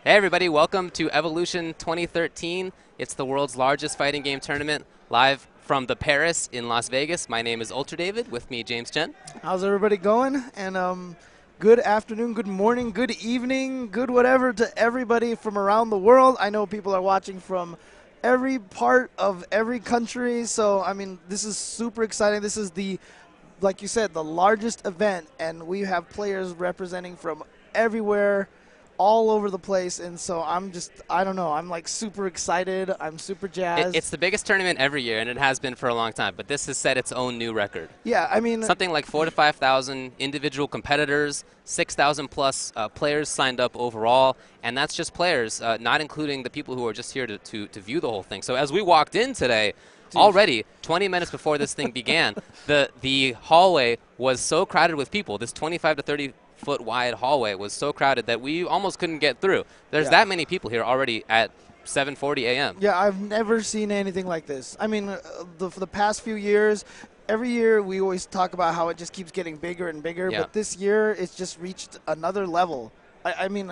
Hey everybody, welcome to Evolution 2013. It's the world's largest fighting game tournament, live from the Paris in Las Vegas. My name is Ultra David, with me James Chen. How's everybody going? And good afternoon, good morning, good evening, good whatever to everybody from around the world. I know people are watching from every part of every country, so I mean, this is super exciting. This is like you said, the largest event, and we have players representing from everywhere, all over the place, and so I don't know, I'm like super excited, I'm super jazzed. It's the biggest tournament every year, and it has been for a long time, but this has set its own new record. Yeah, I mean, something like 4,000 to 5,000 individual competitors, 6,000 plus players signed up overall, and that's just players, not including the people who are just here to view the whole thing. So as we walked in today, already 20 minutes before this thing began, the hallway was so crowded with people. This 25 to 30 foot wide hallway was so crowded that we almost couldn't get through. There's that many people here already at 7:40 a.m. Yeah, I've never seen anything like this. I mean, for the past few years, every year we always talk about how it just keeps getting bigger and bigger, but this year it's just reached another level. I mean,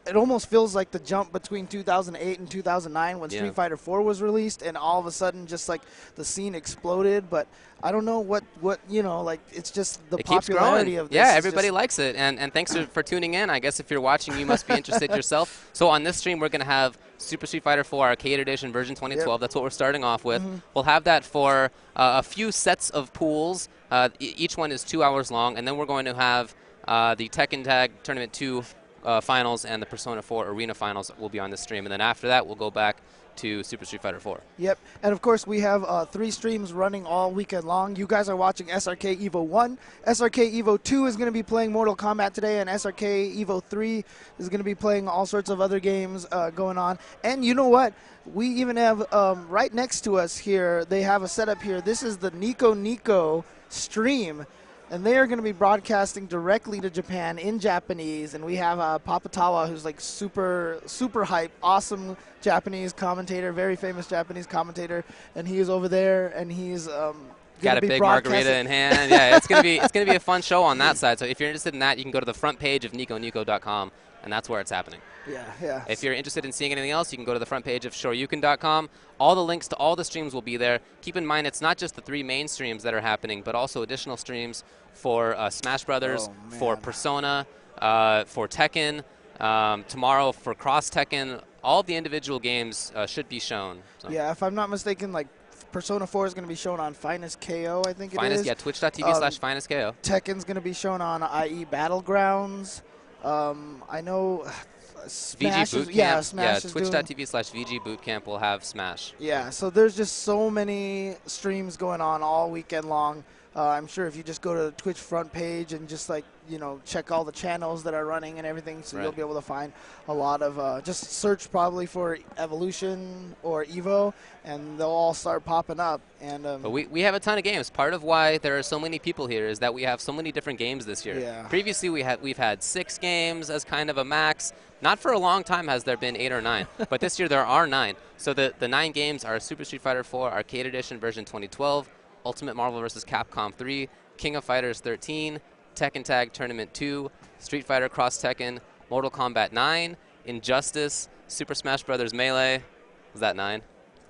it almost feels like the jump between 2008 and 2009 when Street Fighter 4 was released, and all of a sudden just like the scene exploded. But I don't know what like it's just the popularity of this. Yeah, everybody likes it, and thanks for tuning in. I guess if you're watching, you must be interested yourself. So on this stream, we're going to have Super Street Fighter 4 Arcade Edition version 2012. That's what we're starting off with. We'll have that for a few sets of pools. Each one is 2 hours long, and then we're going to have the Tekken Tag Tournament 2 finals and the Persona 4 Arena finals will be on this stream. And then after that, we'll go back to Super Street Fighter 4. Yep. And, of course, we have 3 streams running all weekend long. You guys are watching SRK Evo 1. SRK Evo 2 is going to be playing Mortal Kombat today, and SRK Evo 3 is going to be playing all sorts of other games going on. And you know what? We even have right next to us here, they have a setup here. This is the Nico stream. And they are going to be broadcasting directly to Japan in Japanese. And we have Papatawa, who's like super hype, awesome Japanese commentator, very famous Japanese commentator. And he is over there, and he's got a big margarita in hand. Yeah, it's gonna be a fun show on that side. So if you're interested in that, you can go to the front page of NicoNico.com, and that's where it's happening. Yeah. If you're interested in seeing anything else, you can go to the front page of Shoryuken.com. All the links to all the streams will be there. Keep in mind, it's not just the 3 main streams that are happening, but also additional streams for Smash Brothers, for Persona, for Tekken, tomorrow for Cross Tekken. All of the individual games should be shown. So. Yeah, if I'm not mistaken, like Persona 4 is going to be shown on Finest KO, I think it is. Yeah, twitch.tv/FinestKO. Tekken's going to be shown on IE Battlegrounds. I know Smash VG Bootcamp. Smash twitch.tv/VG Bootcamp will have Smash. Yeah, so there's just so many streams going on all weekend long. I'm sure if you just go to the Twitch front page and just check all the channels that are running and everything, so you'll be able to find a lot of, just search probably for Evolution or Evo, and they'll all start popping up. And but we have a ton of games. Part of why there are so many people here is that we have so many different games this year. Yeah. Previously, we've had 6 games as kind of a max. Not for a long time has there been 8 or 9, but this year there are 9. So the 9 games are Super Street Fighter 4 Arcade Edition version 2012, Ultimate Marvel vs. Capcom 3, King of Fighters 13, Tekken Tag Tournament 2, Street Fighter Cross Tekken, Mortal Kombat 9, Injustice, Super Smash Bros. Melee. Was that 9?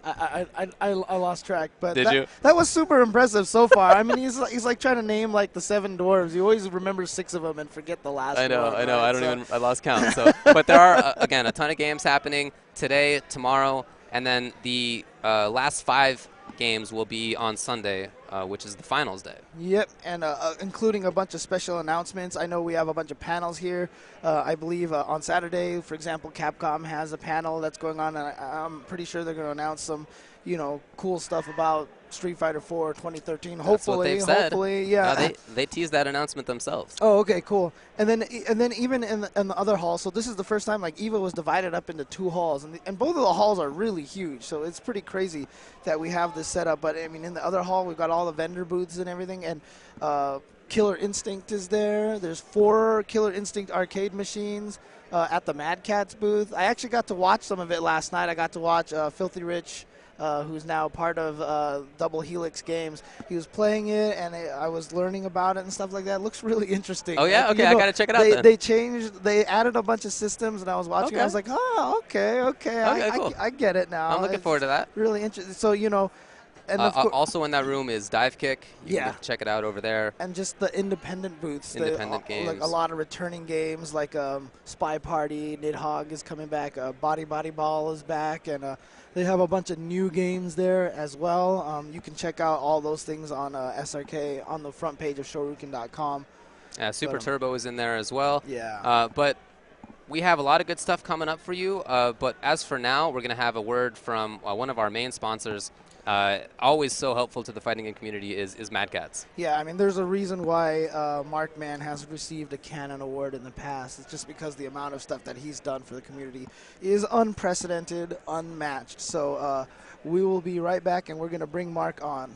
I lost track, but that was super impressive so far. I mean, he's like trying to name like the 7 dwarves. You always remember 6 of them and forget the last one. I know. Right? I lost count. So, but there are again a ton of games happening today, tomorrow, and then the last 5 games will be on Sunday, which is the finals day. Yep, and including a bunch of special announcements. I know we have a bunch of panels here. I believe on Saturday, for example, Capcom has a panel that's going on, and I'm pretty sure they're going to announce some, cool stuff about Street Fighter 4 2013. That's what they've said. Hopefully, yeah. They teased that announcement themselves. Oh, okay, cool. And then even in the other hall, so this is the first time like EVO was divided up into 2 halls, and both of the halls are really huge. So it's pretty crazy that we have this set up. But I mean, in the other hall, we've got all the vendor booths and everything, and Killer Instinct is there. There's 4 Killer Instinct arcade machines at the Mad Catz booth. I actually got to watch some of it last night. I got to watch Filthy Rich who's now part of Double Helix Games. He was playing it, and I was learning about it and stuff like that. It looks really interesting. Oh yeah, Like, okay, I gotta check it out then. They added a bunch of systems, and I was watching. Okay. I was like, oh, okay, Cool. I get it now. I'm looking forward to that. Really interesting. So and also in that room is Dive Kick. You Yeah. can check it out over there. And just the independent booths. Independent games. Like a lot of returning games like Spy Party, Nidhogg is coming back, Body Ball is back, and they have a bunch of new games there as well. You can check out all those things on SRK on the front page of Shoryuken.com. Super Turbo is in there as well. Yeah. But we have a lot of good stuff coming up for you. But as for now, we're going to have a word from one of our main sponsors. Always so helpful to the fighting game community is Mad Catz. Yeah, I mean, there's a reason why Mark Mann has received a Canon Award in the past. It's just because the amount of stuff that he's done for the community is unprecedented, unmatched. So we will be right back, and we're going to bring Mark on.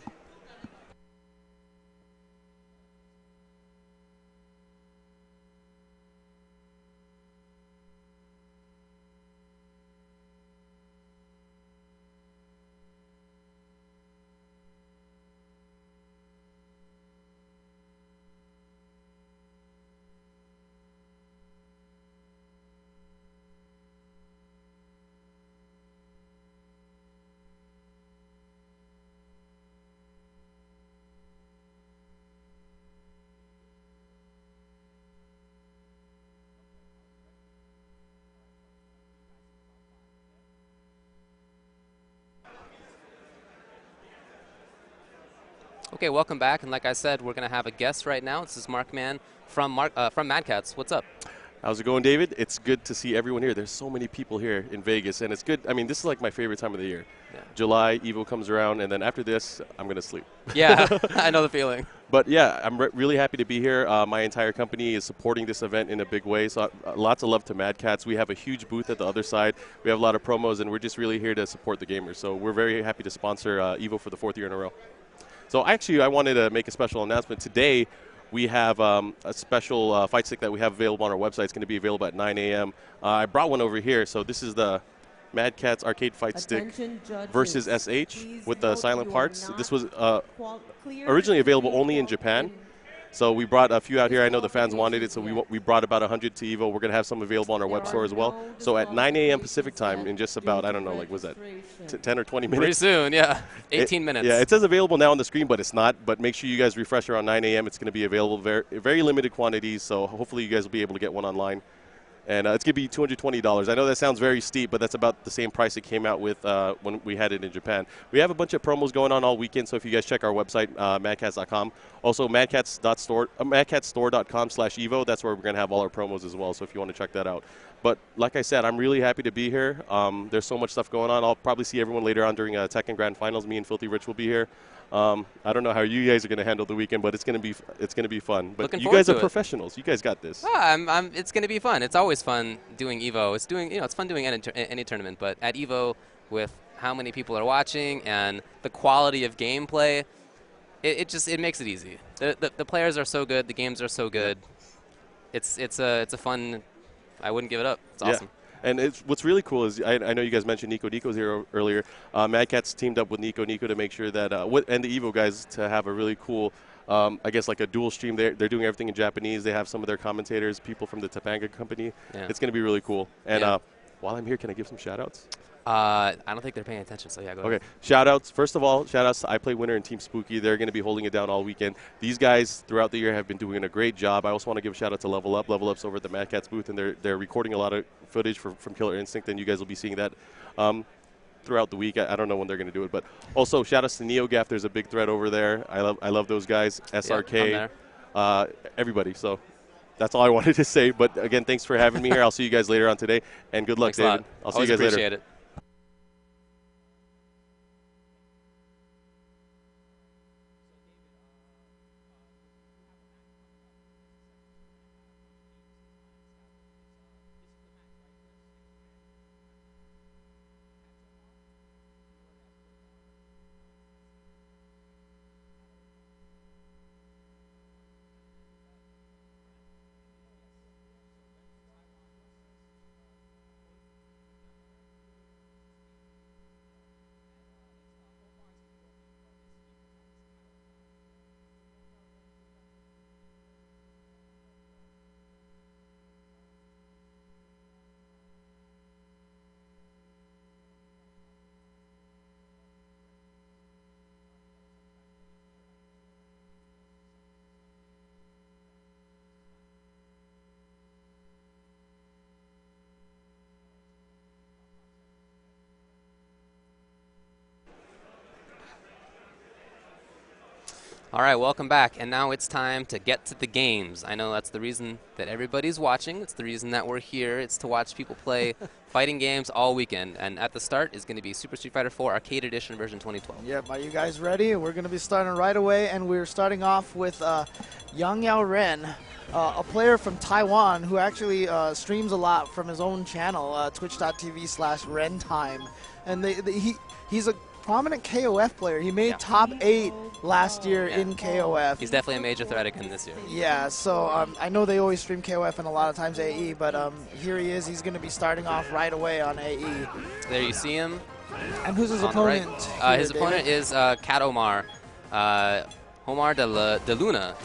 Okay, welcome back. And like I said, we're going to have a guest right now. This is Mark Mann from Mad Catz. What's up? How's it going, David? It's good to see everyone here. There's so many people here in Vegas, and it's good. I mean, this is like my favorite time of the year. Yeah. July, Evo comes around, and then after this, I'm going to sleep. Yeah, I know the feeling. But yeah, I'm really happy to be here. My entire company is supporting this event in a big way. So lots of love to Mad Catz. We have a huge booth at the other side. We have a lot of promos, and we're just really here to support the gamers. So we're very happy to sponsor Evo for the 4th year in a row. So actually, I wanted to make a special announcement. Today, we have a special fight stick that we have available on our website. It's going to be available at 9 a.m. I brought one over here. So this is the Mad Catz Arcade Fight Stick versus SH with the silent parts. This was originally available only in Japan. So we brought a few out here. I know the fans wanted it, so we brought about 100 to Evo. We're going to have some available on our web store as well. So at 9 a.m. Pacific time, in just about, I don't know, like, was that 10 or 20 minutes? Pretty soon, yeah. 18 minutes. Yeah, it says available now on the screen, but it's not. But make sure you guys refresh around 9 a.m. It's going to be available very limited quantities, so hopefully you guys will be able to get one online. And it's going to be $220. I know that sounds very steep, but that's about the same price it came out with when we had it in Japan. We have a bunch of promos going on all weekend, so if you guys check our website, madcatz.com. Also, madcatz.store.com/evo. That's where we're going to have all our promos as well, so if you want to check that out. But like I said, I'm really happy to be here. There's so much stuff going on. I'll probably see everyone later on during Tekken Grand Finals. Me and Filthy Rich will be here. I don't know how you guys are going to handle the weekend, but it's going to be fun. But you guys are professionals. You guys got this. It's going to be fun. It's always fun doing Evo. It's fun doing any tournament, but at Evo, with how many people are watching and the quality of gameplay, it makes it easy. The players are so good. The games are so good. It's a fun. I wouldn't give it up. It's awesome. And what's really cool is I know you guys mentioned Nico. Nico's here earlier. Mad Catz teamed up with Nico to make sure that and the Evo guys to have a really cool, I guess like a dual stream. They're doing everything in Japanese. They have some of their commentators, people from the Topanga company. Yeah. It's going to be really cool. And while I'm here, can I give some shout outs? I don't think they're paying attention, so yeah, go ahead. Okay, shout-outs. First of all, shout-outs to I Play Winner and Team Spooky. They're going to be holding it down all weekend. These guys, throughout the year, have been doing a great job. I also want to give a shout-out to Level Up. Level Up's over at the Mad Catz booth, and they're recording a lot of footage from Killer Instinct, and you guys will be seeing that throughout the week. I don't know when they're going to do it, but also shout-outs to NeoGaf. There's a big thread over there. I love those guys. SRK, everybody. So that's all I wanted to say. But, again, thanks for having me here. I'll see you guys later on today, and good luck, David. I'll see you guys later. Appreciate it. All right, welcome back. And now it's time to get to the games. I know that's the reason that everybody's watching. It's the reason that we're here. It's to watch people play fighting games all weekend. And at the start is going to be Super Street Fighter 4 Arcade Edition version 2012. Yep, are you guys ready? We're going to be starting right away, and we're starting off with Yang Yao Ren, a player from Taiwan who actually streams a lot from his own channel, twitch.tv/RenTime. And he's a prominent KOF player. He made top 8 last year in KOF. He's definitely a major threat again this year. Yeah, so I know they always stream KOF and a lot of times AE, but here he is. He's going to be starting off right away on AE. There you see him. And who's his opponent? Right. His opponent is Cat Omar. Omar de Luna.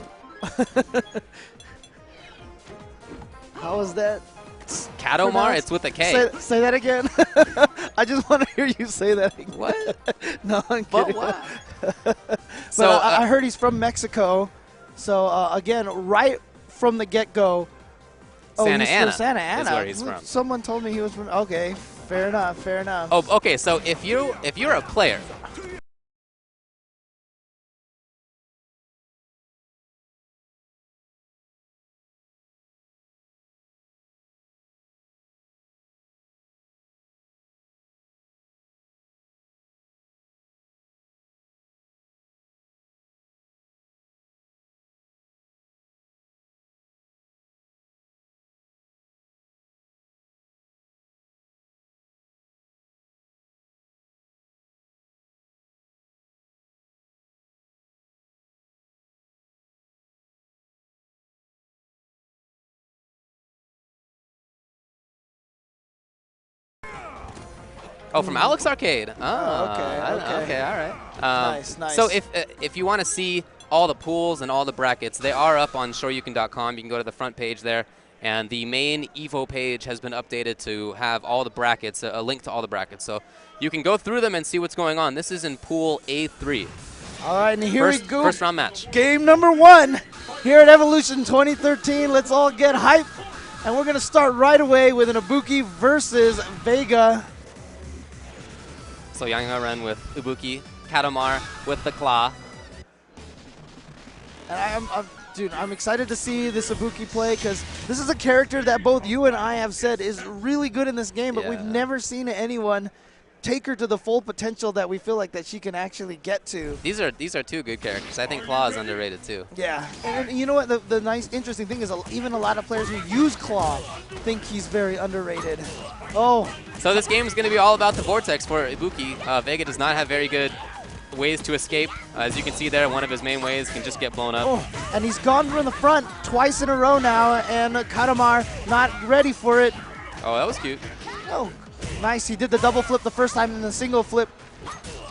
How is that? Cat Omar? It's with a K. Say that again. I just want to hear you say that again. What? No, I'm kidding. What? So I heard he's from Mexico. So again, right from the get-go. Santa Ana. Santa Ana. Is where he's from. Someone told me he was from. Okay, fair enough. Fair enough. Oh, okay. So if you're a player. Oh, from Alex Arcade. Okay, all right. Nice. So if you want to see all the pools and all the brackets, they are up on shoryuken.com. You can go to the front page there, and the main Evo page has been updated to have all the brackets, a link to all the brackets. So you can go through them and see what's going on. This is in Pool A3. All right, and here we go. First round match. Game number 1 here at Evolution 2013. Let's all get hyped. And we're going to start right away with an Ibuki versus Vega. So Yang Yao Ren with Ibuki, Cat Omar with the Claw. And dude, I'm excited to see this Ibuki play because this is a character that both you and I have said is really good in this game, but we've never seen anyone take her to the full potential that we feel like that she can actually get to. These are two good characters. I think Claw is underrated too. Yeah, and you know what? The nice, interesting thing is even a lot of players who use Claw think he's very underrated. Oh. So this game is going to be all about the Vortex for Ibuki. Vega does not have very good ways to escape. As you can see there, one of his main ways can just get blown up. Oh, and he's gone from the front twice in a row now, and Katamar not ready for it. Oh, that was cute. Oh, nice. He did the double flip the first time and the single flip.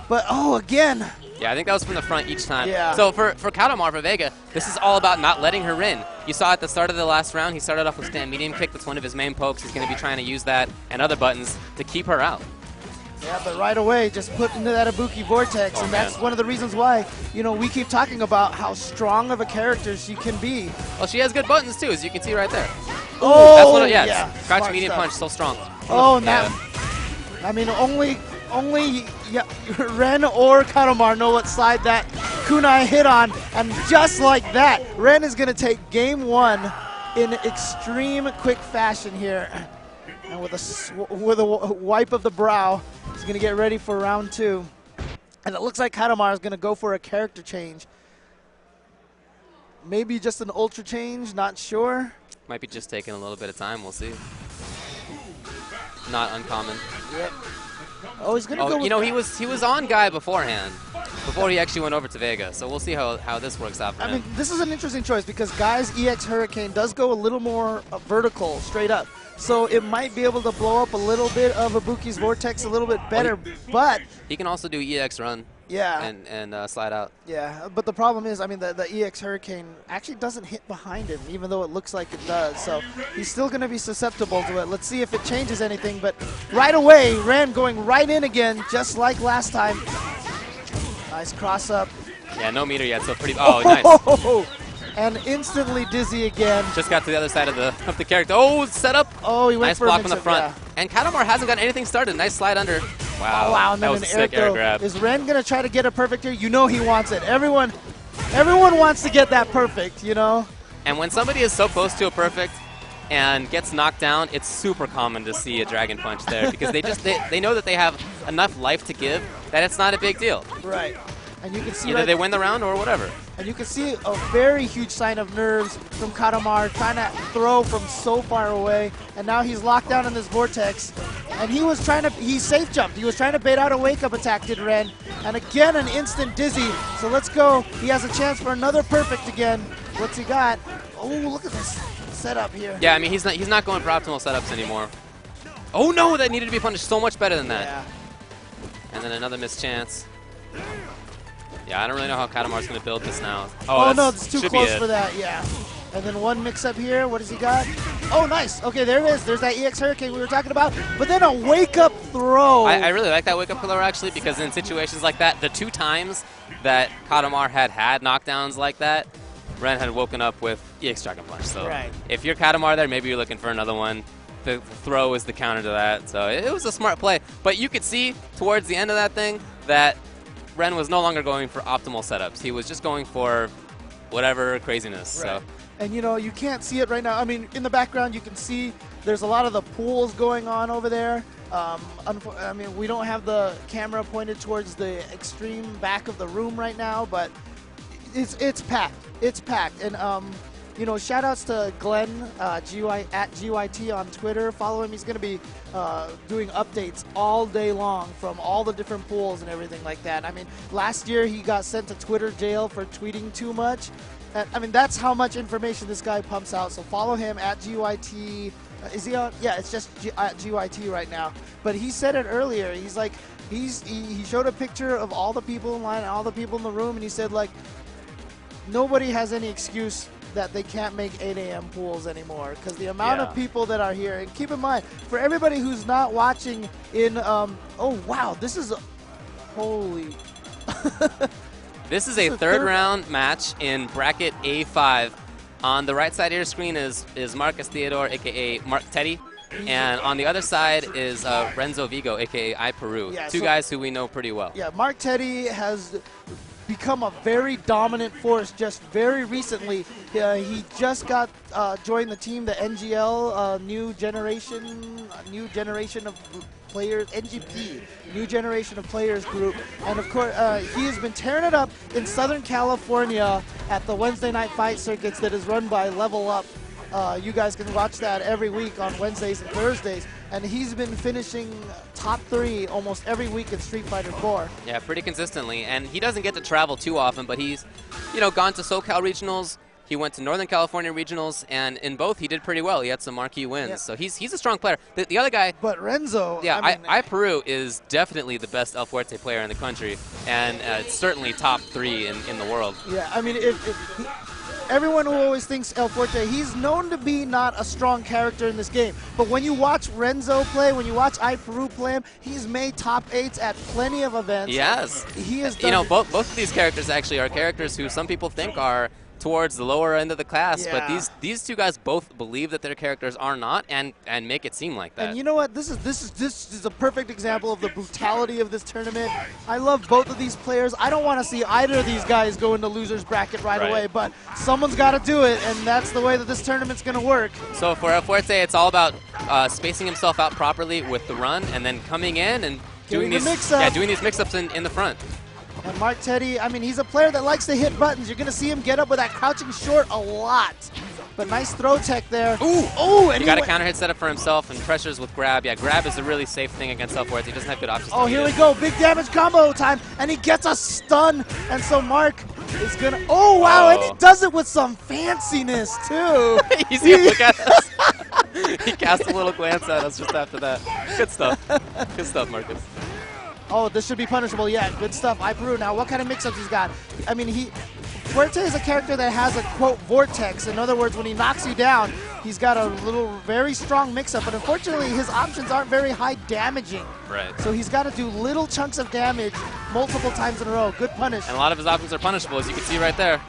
But, oh, again. Yeah, I think that was from the front each time. Yeah. So for Katamar, for Vega, this is all about not letting her in. You saw at the start of the last round, he started off with stand medium kick. That's one of his main pokes. He's going to be trying to use that and other buttons to keep her out. Yeah, but right away, just put into that Ibuki Vortex, and that's one of the reasons why, you know, we keep talking about how strong of a character she can be. Well, she has good buttons, too, as you can see right there. Oh, that's one of, yeah. Crouch smart medium stuff. punch, so strong. Oh, now, I mean, only Ren or Katamar know what side that kunai hit on, and just like that, Ren is going to take game 1 in extreme quick fashion here. And with a wipe of the brow, he's going to get ready for round 2. And it looks like Katamar is going to go for a character change. Maybe just an ultra change, not sure. Might be just taking a little bit of time, we'll see. Not uncommon. Yep. Oh, he's going to go with you know, he was on Guy beforehand, before he actually went over to Vega. So we'll see how this works out for him. I mean, this is an interesting choice because Guy's EX Hurricane does go a little more vertical, straight up. So it might be able to blow up a little bit of Ibuki's Vortex a little bit better, but he can also do EX run. Yeah. And slide out. Yeah, but the problem is, I mean, the EX Hurricane actually doesn't hit behind him, even though it looks like it does. So he's still going to be susceptible to it. Let's see if it changes anything. But right away, Ren going right in again, just like last time. Nice cross up. Yeah, no meter yet, so pretty. Oh, nice. And instantly dizzy again. Just got to the other side of the character. Oh, set up. Oh, he went nice for block a from the front. Yeah. And Katamar hasn't got anything started. Nice slide under. Wow. Oh, wow. And that then was an a sick air grab. Is Ren going to try to get a perfect here? You know he wants it. Everyone Everyone wants to get that perfect, you know? And when somebody is so close to a perfect and gets knocked down, it's super common to see a Dragon Punch there because they know that they have enough life to give that it's not a big deal. Right. And you can see either they win the round or whatever. And you can see a very huge sign of nerves from Katamar, trying to throw from so far away. And now he's locked down in this vortex. And he safe jumped. He was trying to bait out a wake-up attack, did Ren. And again, an instant dizzy. So let's go. He has a chance for another perfect again. What's he got? Oh, look at this setup here. Yeah, I mean, he's not going for optimal setups anymore. Oh no, that needed to be punished so much better than that. Yeah. And then another missed chance. Yeah, I don't really know how Katamar's going to build this now. Oh no, it's too close for that, yeah. And then one mix-up here. What has he got? Oh, nice. Okay, there it is. There's that EX Hurricane we were talking about. But then a wake-up throw. I really like that wake-up throw, actually, because in situations like that, the 2 times that Katamar had knockdowns like that, Ren had woken up with EX Dragon Punch. So if you're Katamar there, maybe you're looking for another one. The throw is the counter to that. So it was a smart play. But you could see towards the end of that thing that Ren was no longer going for optimal setups. He was just going for whatever craziness. Right. So. And you know, you can't see it right now. I mean, in the background, you can see there's a lot of the pools going on over there. I mean, we don't have the camera pointed towards the extreme back of the room right now, but it's packed. It's packed. And you know, shout outs to Glenn at GYT on Twitter. Follow him. He's going to be doing updates all day long from all the different pools and everything like that. I mean, last year he got sent to Twitter jail for tweeting too much. And, I mean, that's how much information this guy pumps out. So follow him at GYT. Is he on? Yeah, it's just at GYT right now. But he said it earlier. He's like, he showed a picture of all the people in line and all the people in the room, and he said, like, nobody has any excuse that they can't make 8 a.m. pools anymore because the amount of people that are here. And keep in mind, for everybody who's not watching in, oh wow, this is, holy. This is a third round match in bracket A5. On the right side of your screen is Marcus Theodore, a.k.a. Mark Teddy. And on the other side is Renzo Vigo, a.k.a. I Peru. Yeah, Two guys who we know pretty well. Yeah, Mark Teddy has become a very dominant force just very recently. He just got joined the team, the NGL, new generation of players, NGP, new generation of players group. And of course, he has been tearing it up in Southern California at the Wednesday night fight circuits that is run by Level Up. You guys can watch that every week on Wednesdays and Thursdays. And he's been finishing top 3 almost every week in Street Fighter 4. Yeah, pretty consistently. And he doesn't get to travel too often, but he's, you know, gone to SoCal regionals. He went to Northern California regionals, and in both he did pretty well. He had some marquee wins, yeah. So he's a strong player. The other guy, but Renzo, yeah, I Peru is definitely the best El Fuerte player in the country, and it's certainly top 3 in the world. Yeah, I mean, everyone who always thinks El Fuerte, he's known to be not a strong character in this game. But when you watch Renzo play, when you watch I Peru play him, he's made top 8s at plenty of events. Yes, he is. You know, both of these characters actually are characters who some people think are towards the lower end of the class, yeah. but these two guys both believe that their characters are not, and make it seem like that. And you know what? This is a perfect example of the brutality of this tournament. I love both of these players. I don't want to see either of these guys go into losers bracket right away, but someone's got to do it, and that's the way that this tournament's going to work. So for El Fuerte, it's all about spacing himself out properly with the run, and then coming in and doing these mix-ups in the front. And Mark Teddy, I mean, he's a player that likes to hit buttons. You're going to see him get up with that crouching short a lot. But nice throw tech there. Ooh! And he got a counter hit set up for himself and pressures with grab. Yeah, grab is a really safe thing against El Fuerte. He doesn't have good options. Oh, here we go. Big damage combo time. And he gets a stun. And so Mark is going to... Oh, wow. And he does it with some fanciness, too. Easy to look at us. He cast a little glance at us just after that. Good stuff. Good stuff, Marcus. Oh, this should be punishable. Yeah, good stuff. I Peru. Now, what kind of mix-ups he's got? I mean, Fuerte is a character that has a, quote, vortex. In other words, when he knocks you down, he's got a little, very strong mix-up. But unfortunately, his options aren't very high damaging. Right. So he's got to do little chunks of damage multiple times in a row. Good punish. And a lot of his options are punishable, as you can see right there.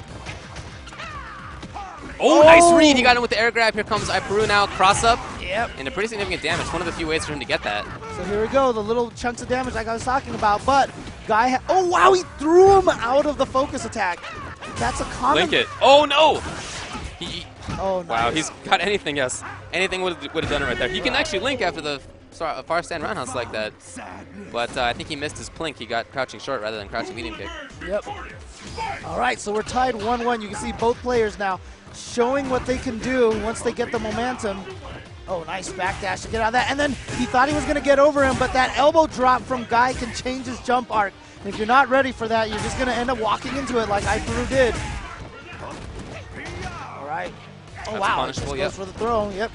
Oh, nice read. He got him with the air grab. Here comes I Peru now. Cross up. Yep. And a pretty significant damage. One of the few ways for him to get that. So here we go. The little chunks of damage like I was talking about. But guy, oh wow, he threw him out of the focus attack. That's a common. Link it. Oh no! He, Oh, wow, nice. he's got anything, yes. Anything would have done it right there. He can actually link after the far stand roundhouse like that. But I think he missed his plink. He got crouching short rather than crouching medium kick. Yep. All right, so we're tied 1-1. You can see both players now showing what they can do once they get the momentum. Oh, nice backdash to get out of that. And then he thought he was going to get over him, but that elbow drop from Guy can change his jump arc. And if you're not ready for that, you're just going to end up walking into it like iPeru did. All right. Oh, That's wow. punishable, Goes for the throw. Yep.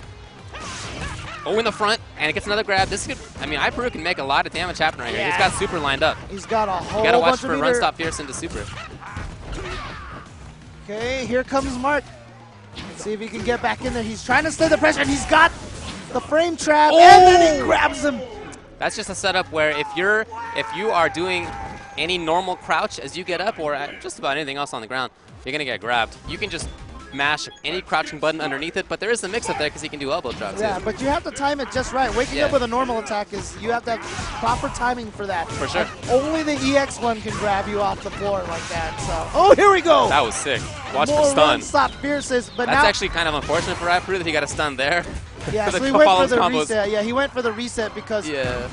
Oh, in the front, and it gets another grab. This could, I mean, iPeru can make a lot of damage happen right here. Yeah. He's got super lined up. He's got a whole You gotta watch bunch for of run meter. stop Pierce into super. Okay, here comes Mark. Let's see if he can get back in there. He's trying to stay the pressure, and he's got the frame trap, and then he grabs him. That's just a setup where if you are doing any normal crouch as you get up, or just about anything else on the ground, you're gonna get grabbed. You can just mash any crouching button underneath it, but there is a mix-up there because he can do elbow drop too. Yeah, but you have to time it just right. Waking up with a normal attack is, you have to have proper timing for that. For sure. And only the EX one can grab you off the floor like that. So, oh, here we go. That was sick. Watch More the stun. run stop Fierces, but That's now, actually kind of unfortunate for iPeru that he got a stun there. yeah, for so the he went for follows the combos. reset. Yeah, he went for the reset because Yeah.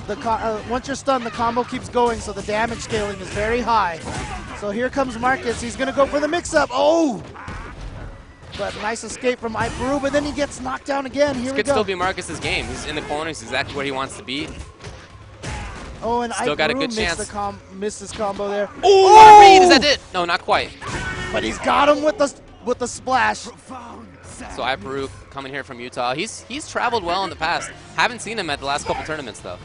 once you're stunned, the combo keeps going, so the damage scaling is very high. So here comes Marcus. He's going to go for the mix-up. Oh! But nice escape from iPeru, but then he gets knocked down again. Here This we could go. still be Marcus's game. He's in the corner. He's exactly where he wants to be. Oh, and Still got a good missed chance. Missed his combo there. Oh, what a read! Is that it? No, not quite. But he's got him with the splash. So iPeru coming here from Utah. He's traveled well in the past. Haven't seen him at the last couple tournaments though.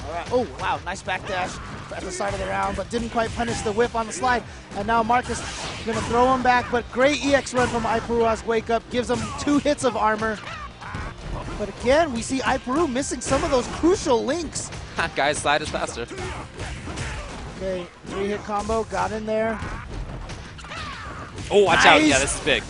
All right. Oh, wow, nice backdash at the side of the round, but didn't quite punish the whip on the slide. And now Marcus is going to throw him back, but great EX run from iPeru as Wake Up. Gives him 2 hits of armor. But again, we see iPeru missing some of those crucial links. Guy's slide is faster. Okay, 3-hit combo, got in there. Oh, watch out. Nice. Yeah, this is big.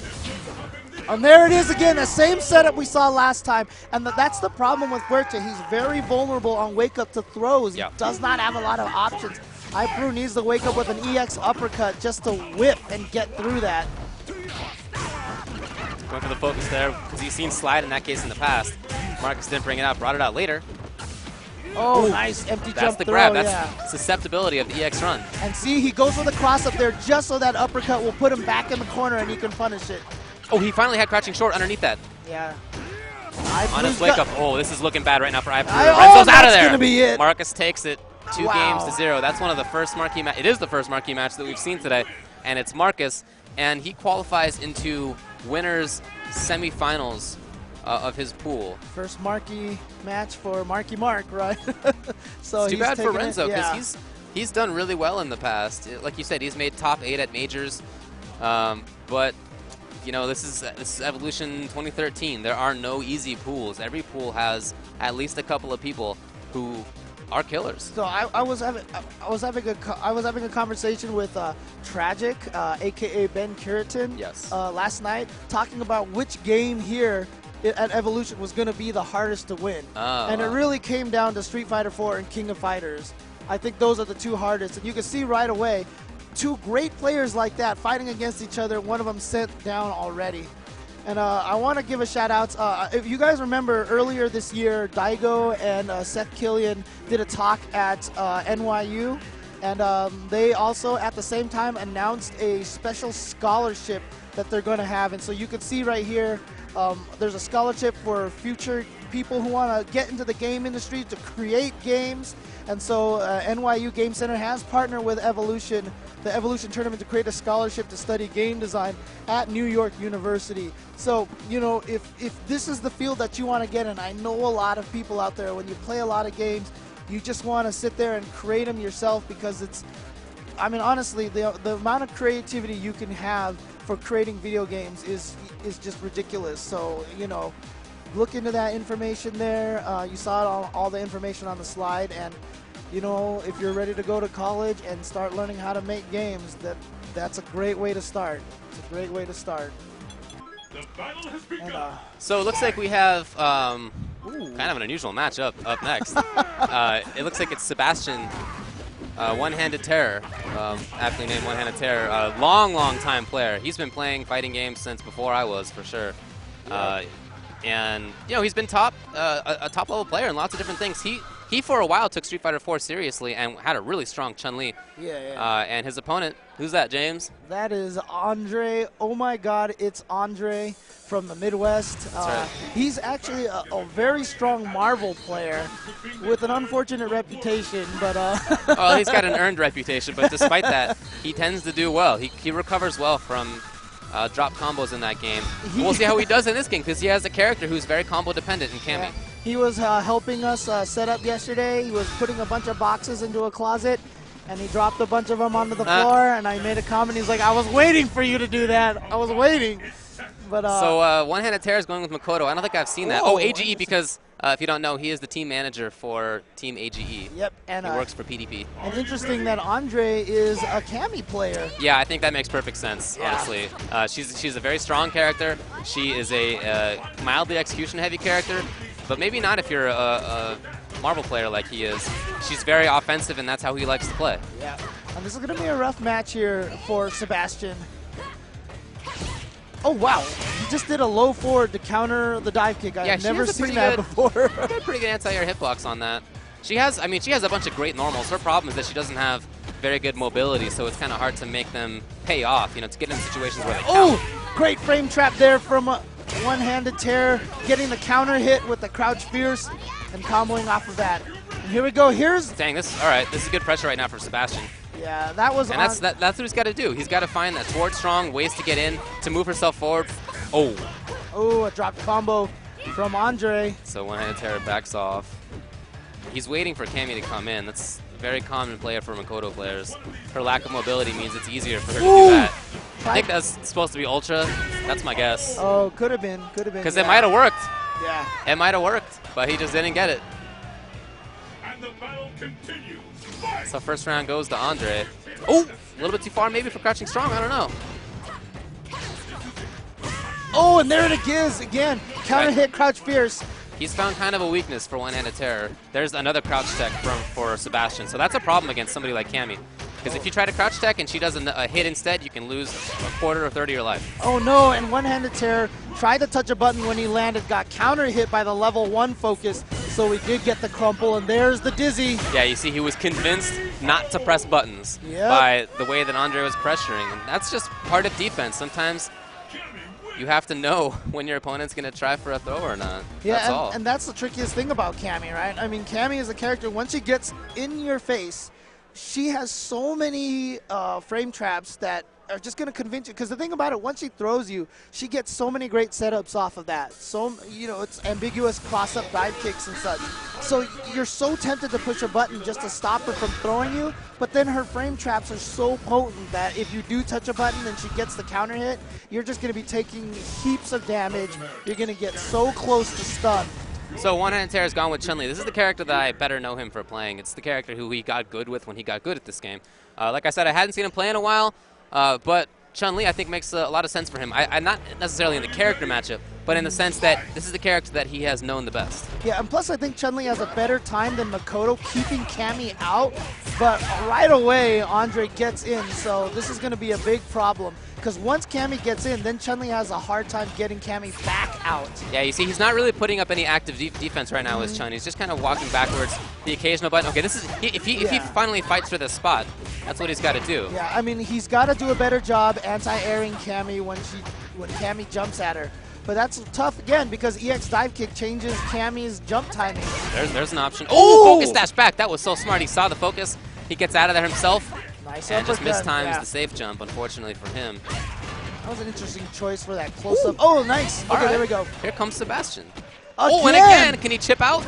And there it is again, the same setup we saw last time. And that's the problem with Huerta. He's very vulnerable on Wake Up to throws. Yeah. He does not have a lot of options. iPeru needs to Wake Up with an EX uppercut just to whip and get through that. Going for the focus there because he's seen slide in that case in the past. Marcus didn't bring it out, brought it out later. Oh, nice empty That's jump the throw, grab. That's yeah. susceptibility of the EX run. And see, he goes with a cross up there just so that uppercut will put him back in the corner and he can punish it. Oh, he finally had crouching short underneath that. Yeah. On his wake up. Oh, this is looking bad right now for iPeru. Oh, Renzo's out of that's there. gonna be it. Marcus takes it 2 Wow. games to 0. That's one of the first marquee match. It is the first marquee match that we've seen today, and it's Marcus, and he qualifies into winners semifinals of his pool. First marquee match for Marky Mark, right? So It's too he's bad for taking it, Renzo yeah. because he's done really well in the past. Like you said, he's made top 8 at majors, but you know this is Evolution 2013. There are no easy pools. Every pool has at least a couple of people who are killers. So I was having a conversation with Tragic, aka Ben Curitin, Yes. last night, talking about which game here at Evolution was going to be the hardest to win. And it really came down to Street Fighter 4 and King of Fighters. I think those are the 2 hardest, and you can see right away 2 great players like that fighting against each other. One of them sent down already. And I want to give a shout out. If you guys remember earlier this year, Daigo and Seth Killian did a talk at NYU. And they also, at the same time, announced a special scholarship that they're going to have. And so you can see right here, there's a scholarship for future people who want to get into the game industry to create games. And so NYU Game Center has partnered with Evolution, the Evolution Tournament, to create a scholarship to study game design at New York University. So, you know, if this is the field that you want to get in, I know a lot of people out there, when you play a lot of games, you just want to sit there and create them yourself, because it's, I mean, honestly, the amount of creativity you can have for creating video games is just ridiculous. So, you know, look into that information there. You saw all the information on the slide, and you know, if you're ready to go to college and start learning how to make games, that's a great way to start. It's a great way to start. The battle has begun. And, so it looks like we have kind of an unusual matchup up next. It looks like it's Sebastian One-Handed Terror, aptly named One-Handed Terror, a long time player. He's been playing fighting games since before I was, for sure. And you know, he's been a top-level player in lots of different things. He for a while took Street Fighter 4 seriously and had a really strong Chun-Li. And his opponent, who's that, James? That is Andre. Oh my God, it's Andre from the Midwest. Right. He's actually a very strong Marvel player with an unfortunate reputation, but Well, he's got an earned reputation, but despite that, he tends to do well. He recovers well from drop combos in that game. We'll see how he does in this game, because he has a character who's very combo dependent in Cammy. Yeah. He was helping us set up yesterday. He was putting a bunch of boxes into a closet, and he dropped a bunch of them onto the floor, and I made a comment. He's like, I was waiting for you to do that. I was waiting. But so One-Handed Terror is going with Makoto. I don't think I've seen that. Oh, AGE, because if you don't know, he is the team manager for Team AGE. Yep. And he works for PDP. And interesting that Andre is a Cammy player. Yeah, I think that makes perfect sense, honestly. She's a very strong character. She is a mildly execution-heavy character, but maybe not if you're a Marvel player like he is. She's very offensive, and that's how he likes to play. Yeah. And this is going to be a rough match here for Sebastian. Oh, wow. He just did a low forward to counter the dive kick. I've never seen that before. She got a pretty good anti-air hitbox on that. She has a bunch of great normals. Her problem is that she doesn't have very good mobility, so it's kind of hard to make them pay off, you know, to get in situations where they count. Oh, great frame trap there from One-Handed Terror, getting the counter hit with the crouch fierce and comboing off of that. And here we go. Dang, all right. This is good pressure right now for Sebastian. Yeah, that was. And that's what he's got to do. He's got to find that forward strong ways to get in, to move herself forward. Oh, a drop combo from Andre. So One-Handed Terror backs off. He's waiting for Cammy to come in. That's a very common play for Makoto players. Her lack of mobility means it's easier for her to do that. I think that's supposed to be Ultra. That's my guess. Oh, could have been. Because it might have worked. Yeah. It might have worked, but he just didn't get it. And the battle continues. So first round goes to Andre. Oh, a little bit too far maybe for crouching strong. I don't know. Oh, and there it is again. Counter hit, crouch fierce. He's found kind of a weakness for One-Handed Terror. There's another crouch tech for Sebastian. So that's a problem against somebody like Cammy. Because if you try to crouch tech and she does a hit instead, you can lose a quarter or third of your life. Oh no, and One-Handed Terror tried to touch a button when he landed, got counter hit by the level 1 focus, so he did get the crumple, and there's the dizzy. Yeah, you see he was convinced not to press buttons by the way that Andre was pressuring, and that's just part of defense. Sometimes you have to know when your opponent's going to try for a throw or not. Yeah, that's all. And that's the trickiest thing about Cammy, right? I mean, Cammy is a character, once she gets in your face, she has so many frame traps that are just going to convince you. Because the thing about it, once she throws you, she gets so many great setups off of that. So, you know, it's ambiguous cross-up dive kicks and such. So you're so tempted to push a button just to stop her from throwing you, but then her frame traps are so potent that if you do touch a button and she gets the counter hit, you're just going to be taking heaps of damage. You're going to get so close to stun. So One-Handed Terror's gone with Chun-Li. This is the character that I better know him for playing. It's the character who he got good with when he got good at this game. Like I said, I hadn't seen him play in a while, but Chun-Li I think makes a lot of sense for him. I'm not necessarily in the character matchup, but in the sense that this is the character that he has known the best. Yeah, and plus I think Chun-Li has a better time than Makoto keeping Cammy out, but right away Andre gets in, so this is going to be a big problem. Because once Cammy gets in, then Chun-Li has a hard time getting Cammy back out. Yeah, you see, he's not really putting up any active defense right now as Chun. He's just kind of walking backwards, the occasional button. Okay, this is if he finally fights for this spot, that's what he's got to do. Yeah, I mean, he's got to do a better job anti-airing Cammy when Cammy jumps at her. But that's tough, again, because EX dive kick changes Cammy's jump timing. There's an option. Oh, focus dash back. That was so smart. He saw the focus. He gets out of there himself. Nice and just mistimes the safe jump, unfortunately for him. That was an interesting choice for that close-up. Oh, nice. Okay, there we go. Here comes Sebastian. Again. Oh, and again. Can he chip out?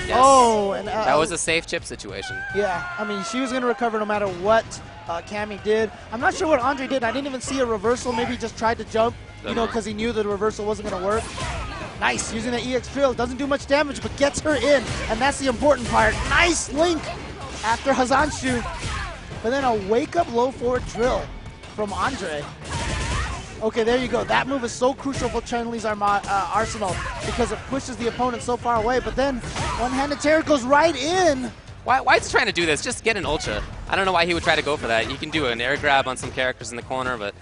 Yes. Oh, and that was a safe chip situation. Yeah, I mean, she was going to recover no matter what Cammy did. I'm not sure what Andre did. I didn't even see a reversal. Maybe he just tried to jump, you know, because he knew the reversal wasn't going to work. Nice, using the EX drill. Doesn't do much damage, but gets her in, and that's the important part. Nice link after Hazanshu. But then a wake-up low forward drill from Andre. Okay, there you go. That move is so crucial for Chun-Li's arsenal because it pushes the opponent so far away. But then One-Handed Terror goes right in Why is he trying to do this? Just get an ultra. I don't know why he would try to go for that. You can do an air grab on some characters in the corner, but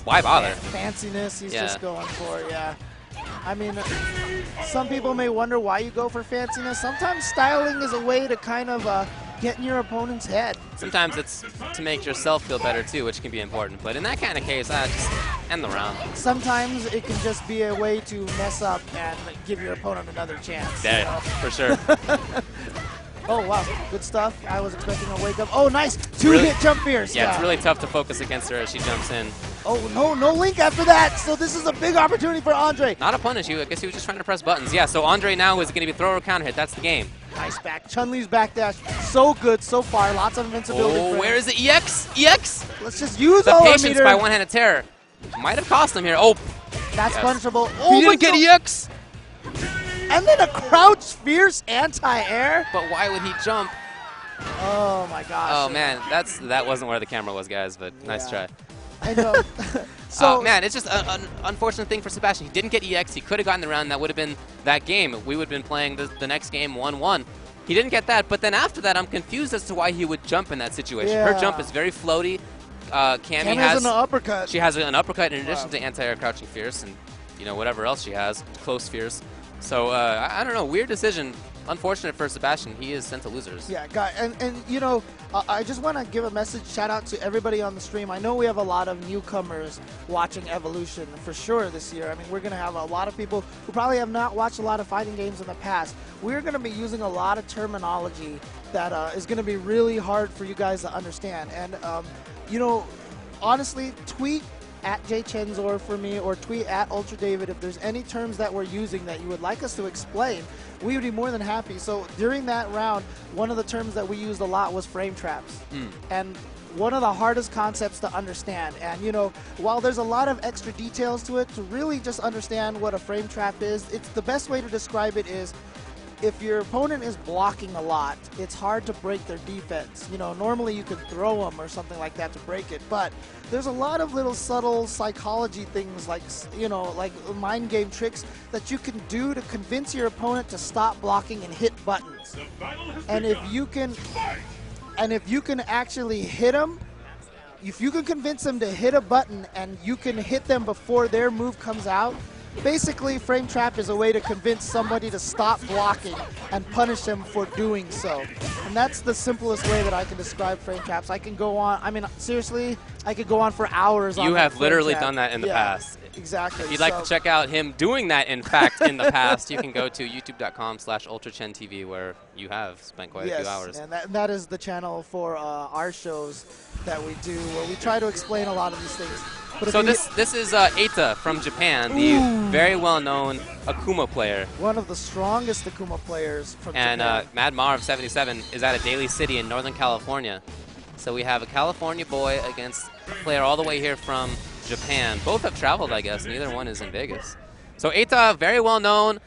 why bother? Fanciness he's just going for, yeah. I mean, some people may wonder why you go for fanciness. Sometimes styling is a way to kind of get in your opponent's head. Sometimes it's to make yourself feel better too, which can be important. But in that kind of case, just end the round. Sometimes it can just be a way to mess up and give your opponent another chance. Yeah, for sure. Oh, wow. Good stuff. I was expecting a wake up. Oh, nice. Two-hit jump fierce. Yeah, it's really tough to focus against her as she jumps in. Oh, no link after that. So this is a big opportunity for Andre. Not a punish. I guess he was just trying to press buttons. Yeah, so Andre now is going to be throw or counter hit. That's the game. Nice back. Chun-Li's backdash. So good so far. Lots of invincibility. Oh, where is it? EX? EX? Let's just use the all patience meter. by one-handed terror. Might have cost him here. Oh. That's punishable. Oh, he didn't get EX. And then a crouch fierce anti-air. But why would he jump? Oh my gosh. Oh man, that wasn't where the camera was, guys, but nice try. I know. So man, it's just an unfortunate thing for Sebastian. He didn't get EX. He could have gotten the round. That would have been that game. We would have been playing the next game 1-1. He didn't get that, but then after that, I'm confused as to why he would jump in that situation. Her jump is very floaty. Cammy has an uppercut. She has an uppercut in addition to anti-air crouching fierce and whatever else she has, close fierce. So I don't know, weird decision. Unfortunate for Sebastian. He is sent to losers. Yeah, and I just want to give a message, shout out to everybody on the stream. I know we have a lot of newcomers watching Evolution for sure this year. I mean, we're going to have a lot of people who probably have not watched a lot of fighting games in the past. We're going to be using a lot of terminology that is going to be really hard for you guys to understand. And, honestly, tweet at JChenzor for me or tweet at Ultra David if there's any terms that we're using that you would like us to explain. We would be more than happy. So during that round, one of the terms that we used a lot was frame traps. And one of the hardest concepts to understand. And while there's a lot of extra details to it, to really just understand what a frame trap is, it's the best way to describe it is if your opponent is blocking a lot, it's hard to break their defense. Normally you can throw them or something like that to break it, but there's a lot of little subtle psychology things like, like mind game tricks that you can do to convince your opponent to stop blocking and hit buttons. And if you can actually hit them, if you can convince them to hit a button and you can hit them before their move comes out, basically, frame trap is a way to convince somebody to stop blocking and punish them for doing so. And that's the simplest way that I can describe frame traps. I can go on, I mean, seriously, I could go on for hours on You have literally trap. done that in the past. Exactly. If you'd like to check out him doing that, in fact, in the past, you can go to youtube.com/UltraChenTV, where you have spent quite a few hours. And that is the channel for our shows that we do, where we try to explain a lot of these things. But so this is Eita from Japan, the very well-known Akuma player. One of the strongest Akuma players from Japan. And Mad Marv 77 is at a Daly City in Northern California. So we have a California boy against a player all the way here from Japan. Both have traveled, I guess. Neither one is in Vegas. So Eita, very well-known.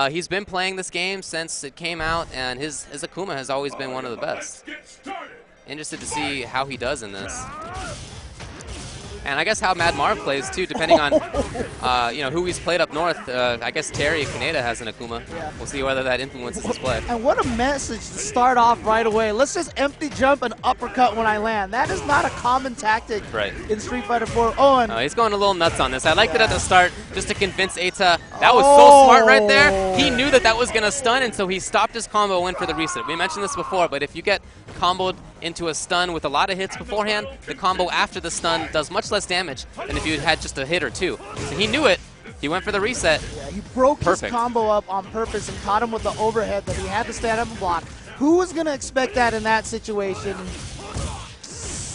He's been playing this game since it came out, and his Akuma has always been one of the best. Interested to see how he does in this. And I guess how Mad Marv plays, too, depending on who he's played up north. I guess Terry Kaneda has an Akuma. Yeah. We'll see whether that influences his play. And what a message to start off right away. Let's just empty jump and uppercut when I land. That is not a common tactic in Street Fighter 4. Oh, and he's going a little nuts on this. I liked it at the start just to convince Eita. That was so smart right there. He knew that was going to stun, and so he stopped his combo and went for the reset. We mentioned this before, but if you get comboed into a stun with a lot of hits beforehand, the combo after the stun does much less damage than if you had just a hit or two. So he knew it. He went for the reset. Yeah, he broke his combo up on purpose and caught him with the overhead that he had to stand up and block. Who was going to expect that in that situation?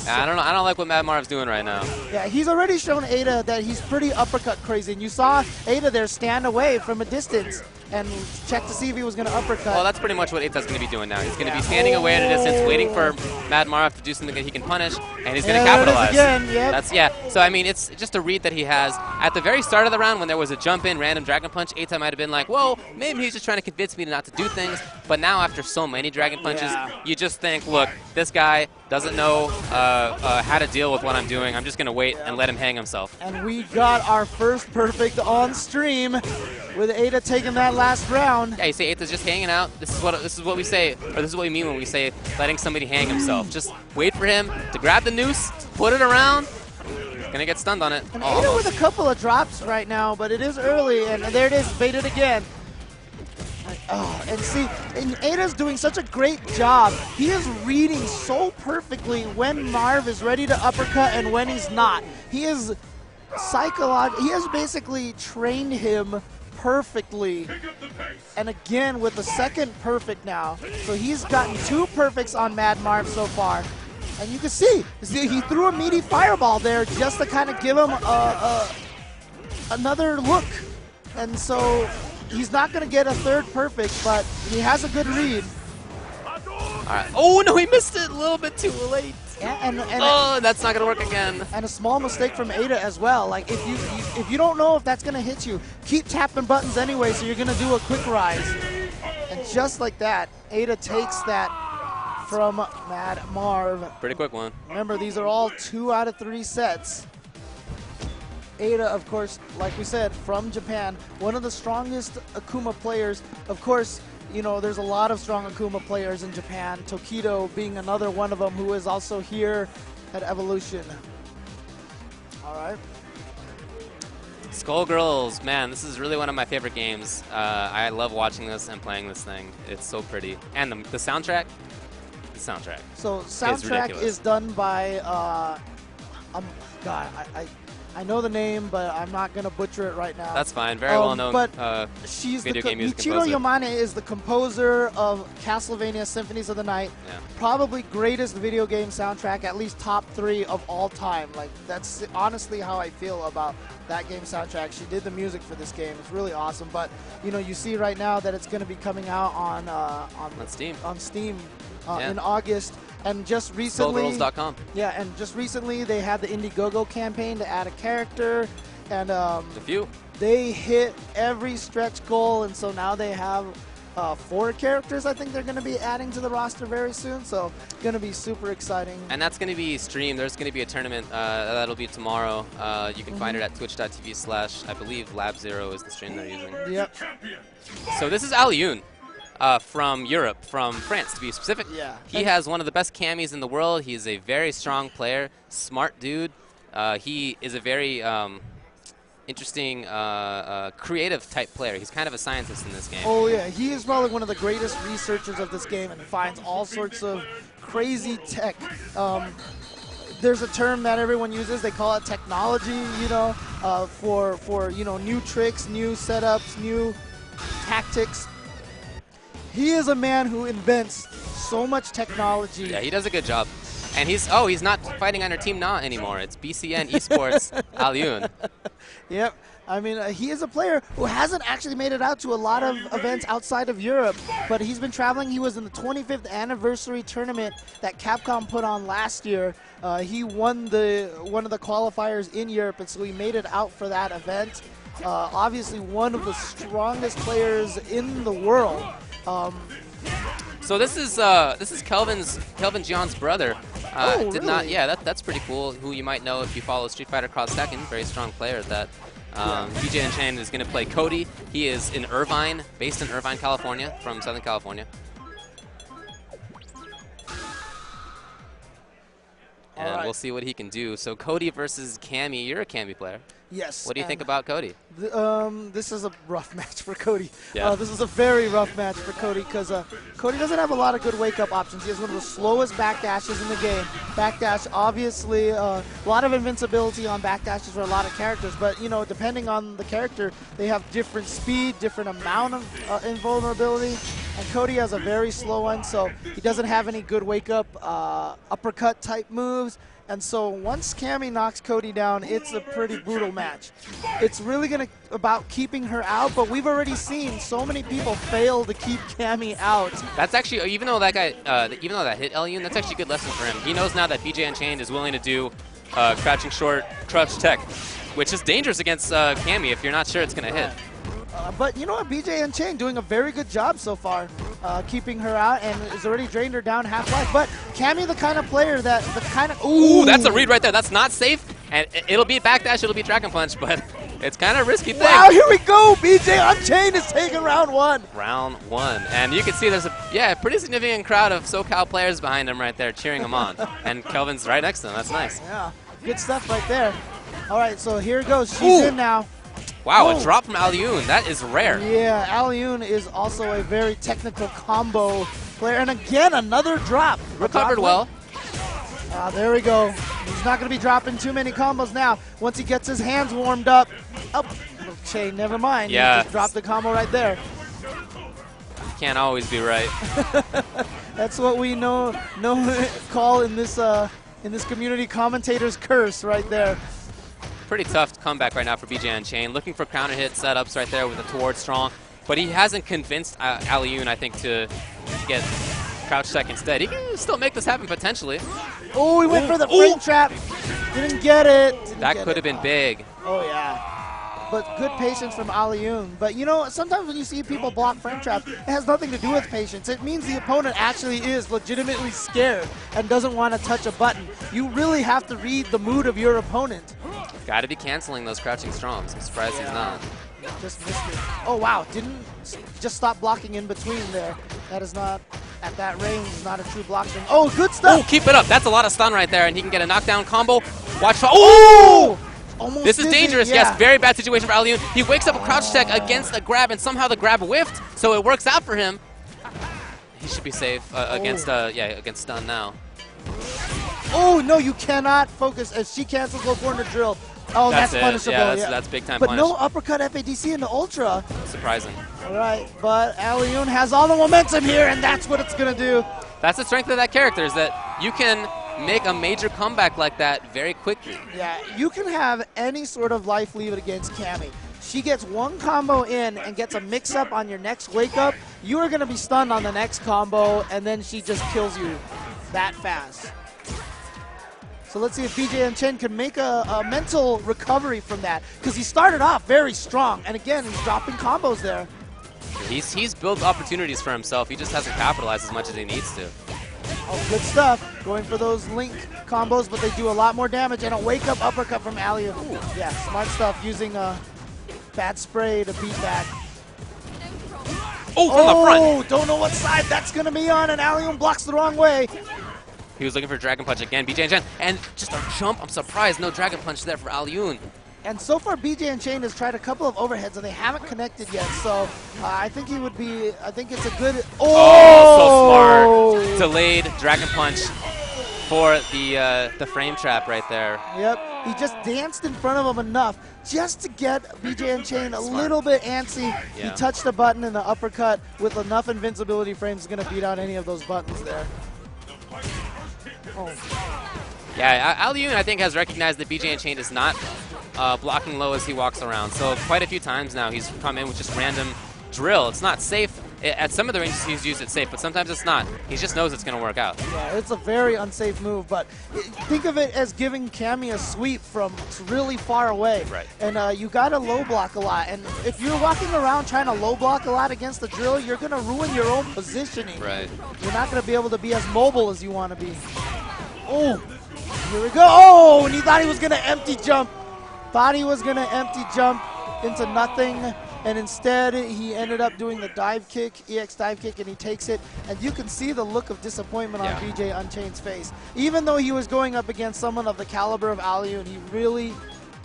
I don't know. I don't like what Mad Marv's doing right now. Yeah, he's already shown Eita that he's pretty uppercut crazy. And you saw Eita there stand away from a distance and check to see if he was going to uppercut. Well, that's pretty much what Eita's going to be doing now. He's going to be standing away at a distance, waiting for Mad Marv to do something that he can punish, and he's going to capitalize. Again, So, I mean, it's just a read that he has. At the very start of the round, when there was a jump-in, random Dragon Punch, Eita might have been like, whoa, maybe he's just trying to convince me not to do things. But now, after so many Dragon Punches, you just think, look, this guy doesn't know how to deal with what I'm doing. I'm just going to wait and let him hang himself. And we got our first perfect on stream with Ada taking that last round. Yeah, you say Ada's just hanging out. This is what we say, or this is what we mean when we say letting somebody hang himself. Just wait for him to grab the noose, put it around. Gonna get stunned on it. And Ada with a couple of drops right now, but it is early, and there it is, baited again. Oh, and see, and Ada's doing such a great job. He is reading so perfectly when Marv is ready to uppercut and when he's not. He is he has basically trained him perfectly. And again, with the second perfect now. So he's gotten 2 perfects on Mad Marv so far. And you can see, he threw a meaty fireball there just to kind of give him another look. And so he's not going to get a 3rd perfect, but he has a good read. All right. Oh, no, he missed it a little bit too late. Yeah, and oh, that's not going to work again. And a small mistake from Ada as well. Like, if you don't know if that's going to hit you, keep tapping buttons anyway, so you're going to do a quick rise. And just like that, Ada takes that from Mad Marv. Pretty quick one. Remember, these are all 2 out of 3 sets. Ada, of course, like we said, from Japan, one of the strongest Akuma players. Of course, you know, there's a lot of strong Akuma players in Japan, Tokido being another one of them who is also here at Evolution. All right. Skullgirls, man, this is really one of my favorite games. I love watching this and playing this thing. It's so pretty. And the soundtrack? The soundtrack. So soundtrack is done by, God, I know the name, but I'm not going to butcher it right now. That's fine. Very well known she's video game music Michiro composer. Yamane is the composer of Castlevania Symphonies of the Night. Yeah. Probably greatest video game soundtrack, at least top 3 of all time. Like, that's honestly how I feel about that game soundtrack. She did the music for this game. It's really awesome. But, you know, you see right now that it's going to be coming out on Steam. On Steam in August. And just recently, Skullgirls.com. Yeah, and just recently they had the Indiegogo campaign to add a character, and a few. They hit every stretch goal, and so now they have 4 characters. I think they're going to be adding to the roster very soon, so going to be super exciting. And that's going to be streamed. There's going to be a tournament that'll be tomorrow. You can find it at twitch.tv/ I believe Lab0 is the stream they're using. Yep. So this is Alioun. From Europe, from France to be specific. Yeah. He has one of the best camis in the world. He is a very strong player, smart dude. He is a very interesting, creative type player. He's kind of a scientist in this game. Oh yeah, he is probably one of the greatest researchers of this game and finds all sorts of crazy tech. There's a term that everyone uses. They call it technology, you know, for you know, new tricks, new setups, new tactics. He is a man who invents so much technology. Yeah, he does a good job. And he's not fighting on our team now anymore. It's BCN Esports Alioun. Yep. I mean, he is a player who hasn't actually made it out to a lot of events outside of Europe, but he's been traveling. He was in the 25th anniversary tournament that Capcom put on last year. He won one of the qualifiers in Europe, and so he made it out for that event. Obviously, one of the strongest players in the world. So this is Kelvin Gion's brother. Really? Yeah, that's pretty cool. Who you might know if you follow Street Fighter Cross Tekken, very strong player at that. BJ Unchained is going to play Cody. He is in Irvine, based in Irvine, California, from Southern California. And we'll see what he can do. So Cody versus Cammy. You're a Cammy player. Yes. What do you think about Cody? This is a rough match for Cody. Yeah. This is a very rough match for Cody because Cody doesn't have a lot of good wake-up options. He has one of the slowest backdashes in the game. Backdash, obviously, a lot of invincibility on backdashes for a lot of characters, but, you know, depending on the character, they have different speed, different amount of invulnerability, and Cody has a very slow one, so he doesn't have any good wake-up uppercut-type moves. And so once Cammy knocks Cody down, it's a pretty brutal match. It's really about keeping her out, but we've already seen so many people fail to keep Cammy out. That's actually, even though that hit Alioun, that's actually a good lesson for him. He knows now that BJ Unchained is willing to do crouching short, crouch tech, which is dangerous against Cammy if you're not sure it's going to hit. But you know what, BJ Unchained doing a very good job so far, keeping her out, and has already drained her down half-life. But Cammy, the kind of player Ooh, that's a read right there. That's not safe, and it'll be backdash, it'll be dragon punch, but It's kind of a risky thing. Wow, here we go. BJ Unchained is taking round 1. Round 1. And you can see there's a pretty significant crowd of SoCal players behind him right there cheering him on. And Kelvin's right next to him. That's nice. Yeah, good stuff right there. All right, so here it goes. She's in now. Wow, a drop from Alioun. That is rare. Yeah, Alioun is also a very technical combo player. And again, another drop. Recovered well. There we go. He's not going to be dropping too many combos now. Once he gets his hands warmed up. Oh, okay, never mind. Yeah. He just dropped the combo right there. Can't always be right. That's what we call in this community commentator's curse right there. Pretty tough comeback right now for BJ Unchained. Looking for counter hit setups right there with a towards strong. But he hasn't convinced Alioun, I think, to get crouch check instead. He can still make this happen potentially. Oh, he went for the frame trap. Didn't get it. That could have been big. Oh, yeah. But good patience from Alioun. But, you know, sometimes when you see people block frame traps, it has nothing to do with patience. It means the opponent actually is legitimately scared and doesn't want to touch a button. You really have to read the mood of your opponent. Got to be canceling those crouching strongs. I'm surprised he's not. Just missed it. Oh, wow. Didn't just stop blocking in between there. That is not, at that range, is not a true block string. Oh, good stuff. Oh, keep it up. That's a lot of stun right there, and he can get a knockdown combo. Watch for, oh! Almost this is dangerous. Yeah. Yes, very bad situation for Alioun. He wakes up a crouch check against a grab, and somehow the grab whiffed, so it works out for him. He should be safe against stun now. Oh, no, you cannot focus as she cancels low corner drill. Oh, that's punishable. Yeah, that's big time but punish. No uppercut FADC into Ultra. Surprising. All right, but Alioun has all the momentum here, and that's what it's going to do. That's the strength of that character, is that you can make a major comeback like that very quickly. Yeah, you can have any sort of life leave it against Cammy. She gets one combo in and gets a mix-up on your next wake-up. You are going to be stunned on the next combo, and then she just kills you that fast. So let's see if BJ Unchained can make a mental recovery from that, because he started off very strong, and again, he's dropping combos there. He's built opportunities for himself. He just hasn't capitalized as much as he needs to. Oh, good stuff. Going for those link combos, but they do a lot more damage, and a wake-up uppercut from Alioun. Yeah, smart stuff, using a bad spray to beat that. Oh, from the front. Oh, don't know what side that's going to be on, and Alioun blocks the wrong way. He was looking for Dragon Punch again. BJ Unchained, and just a jump. I'm surprised no Dragon Punch there for Alioun. And so far, BJ Unchained has tried a couple of overheads, and they haven't connected yet. So I think he would be. I think it's a good. Oh, so smart! Delayed Dragon Punch for the frame trap right there. Yep, he just danced in front of him enough just to get BJ Unchained a little bit antsy. Yeah. He touched the button in the uppercut with enough invincibility frames going to beat out any of those buttons there. Oh. Yeah, Alioun, I think, has recognized that BJ Unchained is not blocking low as he walks around. So quite a few times now he's come in with just random drill. It's not safe. At some of the ranges he's used it safe, but sometimes it's not. He just knows it's going to work out. Yeah, it's a very unsafe move, but think of it as giving Cammy a sweep from really far away. Right. And you got to low block a lot. And if you're walking around trying to low block a lot against the drill, you're going to ruin your own positioning. Right. You're not going to be able to be as mobile as you want to be. Oh, here we go. Oh, and he thought he was going to empty jump. Thought he was going to empty jump into nothing. And instead, he ended up doing the dive kick, EX dive kick, and he takes it. And you can see the look of disappointment on BJ Unchained's face. Even though he was going up against someone of the caliber of Alioun, he really,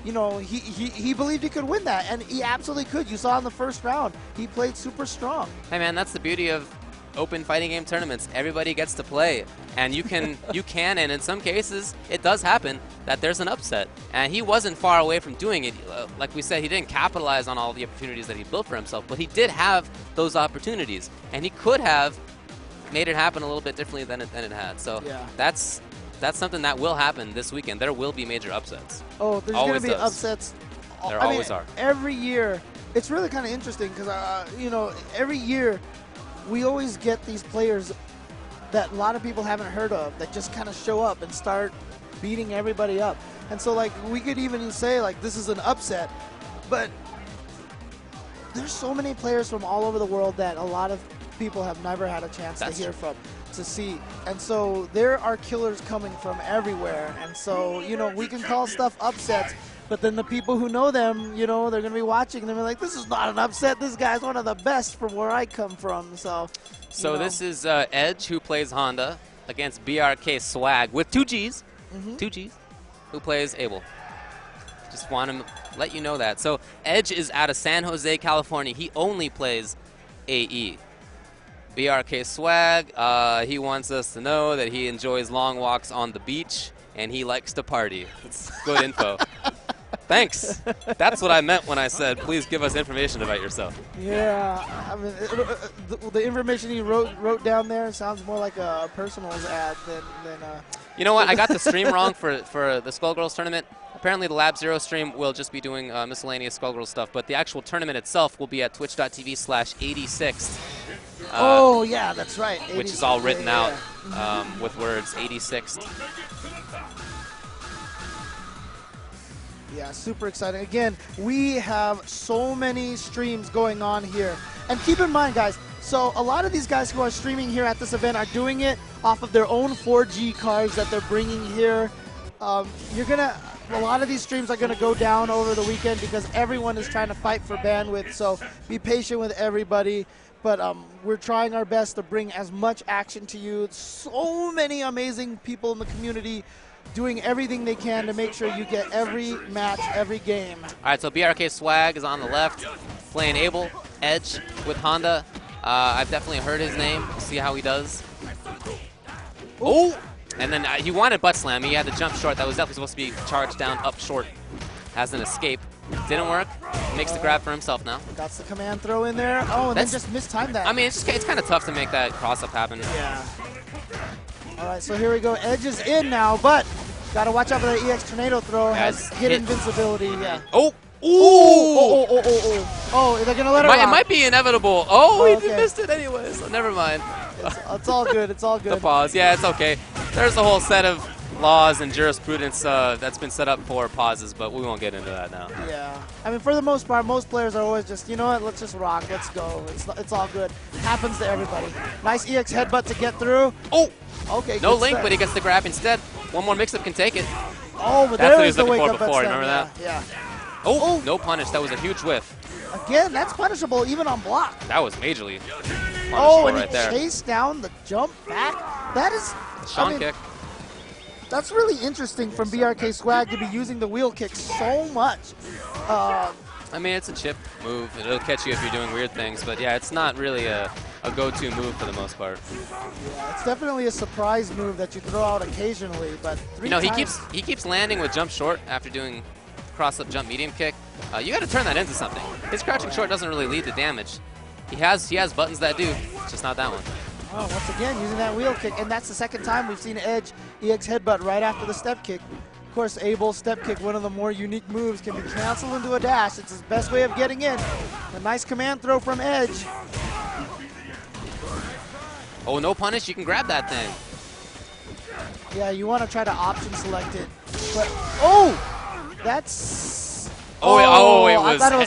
you know, he believed he could win that. And he absolutely could. You saw in the first round, he played super strong. Hey, man, that's the beauty of open fighting game tournaments. Everybody gets to play, and you can, and in some cases, it does happen that there's an upset. And he wasn't far away from doing it. Like we said, he didn't capitalize on all the opportunities that he built for himself, but he did have those opportunities, and he could have made it happen a little bit differently than it had. So that's something that will happen this weekend. There will be major upsets. Oh, there's going to be upsets. There always are. Every year, it's really kind of interesting because you know, every year, we always get these players that a lot of people haven't heard of that just kind of show up and start beating everybody up. And so, like, we could even say, like, this is an upset, but there's so many players from all over the world that a lot of people have never had a chance to hear from, to see. And so there are killers coming from everywhere. And so, you know, we can call stuff upsets, But then the people who know them, you know, they're going to be watching them and like, this is not an upset. This guy's one of the best from where I come from. So this is Edge, who plays Honda, against BRK Swag with 2 Gs, 2 Gs, who plays Abel. Just want to let you know that. So Edge is out of San Jose, California. He only plays AE. BRK Swag, he wants us to know that he enjoys long walks on the beach and he likes to party. It's good info. Thanks. That's what I meant when I said, please give us information about yourself. Yeah, I mean, the information he wrote down there sounds more like a personals ad than You know what? I got the stream wrong for the Skullgirls tournament. Apparently, the Lab Zero stream will just be doing miscellaneous Skullgirls stuff, but the actual tournament itself will be at twitch.tv/86. Oh, yeah, that's right. Which is all written out with words 86. Yeah, super exciting. Again, we have so many streams going on here. And keep in mind, guys, so a lot of these guys who are streaming here at this event are doing it off of their own 4G cards that they're bringing here. A lot of these streams are going to go down over the weekend because everyone is trying to fight for bandwidth. So be patient with everybody. But we're trying our best to bring as much action to you. So many amazing people in the community doing everything they can to make sure you get every match, every game. All right, so BRK Swag is on the left, playing Abel, Edge with Honda. I've definitely heard his name. See how he does. Oh! And then he wanted butt slam. He had to jump short. That was definitely supposed to be charged down up short as an escape. Didn't work. Makes the grab for himself now. Got the command throw in there. Oh, and then just mistimed that. I mean, it's kind of tough to make that cross-up happen. Yeah. All right, so here we go. Edge is in now, but got to watch out for the EX Tornado throw. Has hit invincibility. Yeah. Oh! Ooh! Oh, they're going to let it rock. It might be inevitable. Oh, he missed it anyway, so never mind. It's all good. It's all good. The pause. Yeah, it's okay. There's a whole set of laws and jurisprudence that's been set up for pauses, but we won't get into that now. Yeah. I mean, for the most part, most players are always just, you know what, let's just rock. Let's go. It's all good. Happens to everybody. Nice EX headbutt to get through. Oh! Okay. No link, but he gets the grab instead. One more mix-up can take it. Oh, but that's what he was was looking for before. Remember that? Yeah. Oh, no punish. That was a huge whiff. Again, that's punishable even on block. That was majorly punishable and right there. He chased down the jump back. That is... Sean kick. That's really interesting from BRK Swag to be using the wheel kick so much. I mean, it's a chip move. It'll catch you if you're doing weird things, but yeah, it's not really a go-to move for the most part. Yeah, it's definitely a surprise move that you throw out occasionally, but he keeps landing with jump short after doing cross-up jump medium kick. You got to turn that into something. His crouching short doesn't really lead to damage. He has buttons that do, just not that one. Oh, once again, using that wheel kick, and that's the second time we've seen Edge EX headbutt right after the step kick. Of course, Abel's step kick, one of the more unique moves, can be canceled into a dash. It's his best way of getting in. A nice command throw from Edge. Oh, no punish, you can grab that thing. Yeah, you want to try to option select it. But, oh! That's... it was. I thought it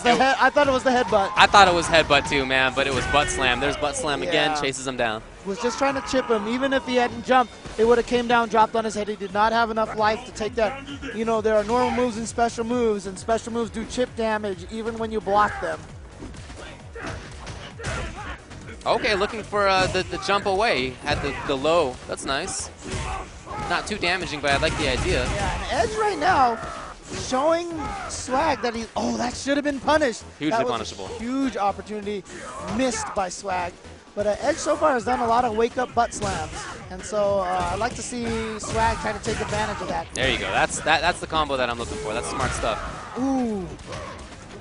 was the headbutt. I thought it was headbutt too, man, but it was butt slam. There's butt slam again, chases him down. Was just trying to chip him. Even if he hadn't jumped, it would have came down, dropped on his head. He did not have enough life to take that. You know, there are normal moves and special moves do chip damage even when you block them. Okay, looking for the jump away. Had the low. That's nice. Not too damaging, but I like the idea. Yeah, and Edge right now showing Swag that that should have been punished. Hugely punishable. Huge opportunity missed by Swag. But Edge so far has done a lot of wake-up butt slams. And so I'd like to see Swag try to take advantage of that. There you go. That's the combo that I'm looking for. That's smart stuff. Ooh.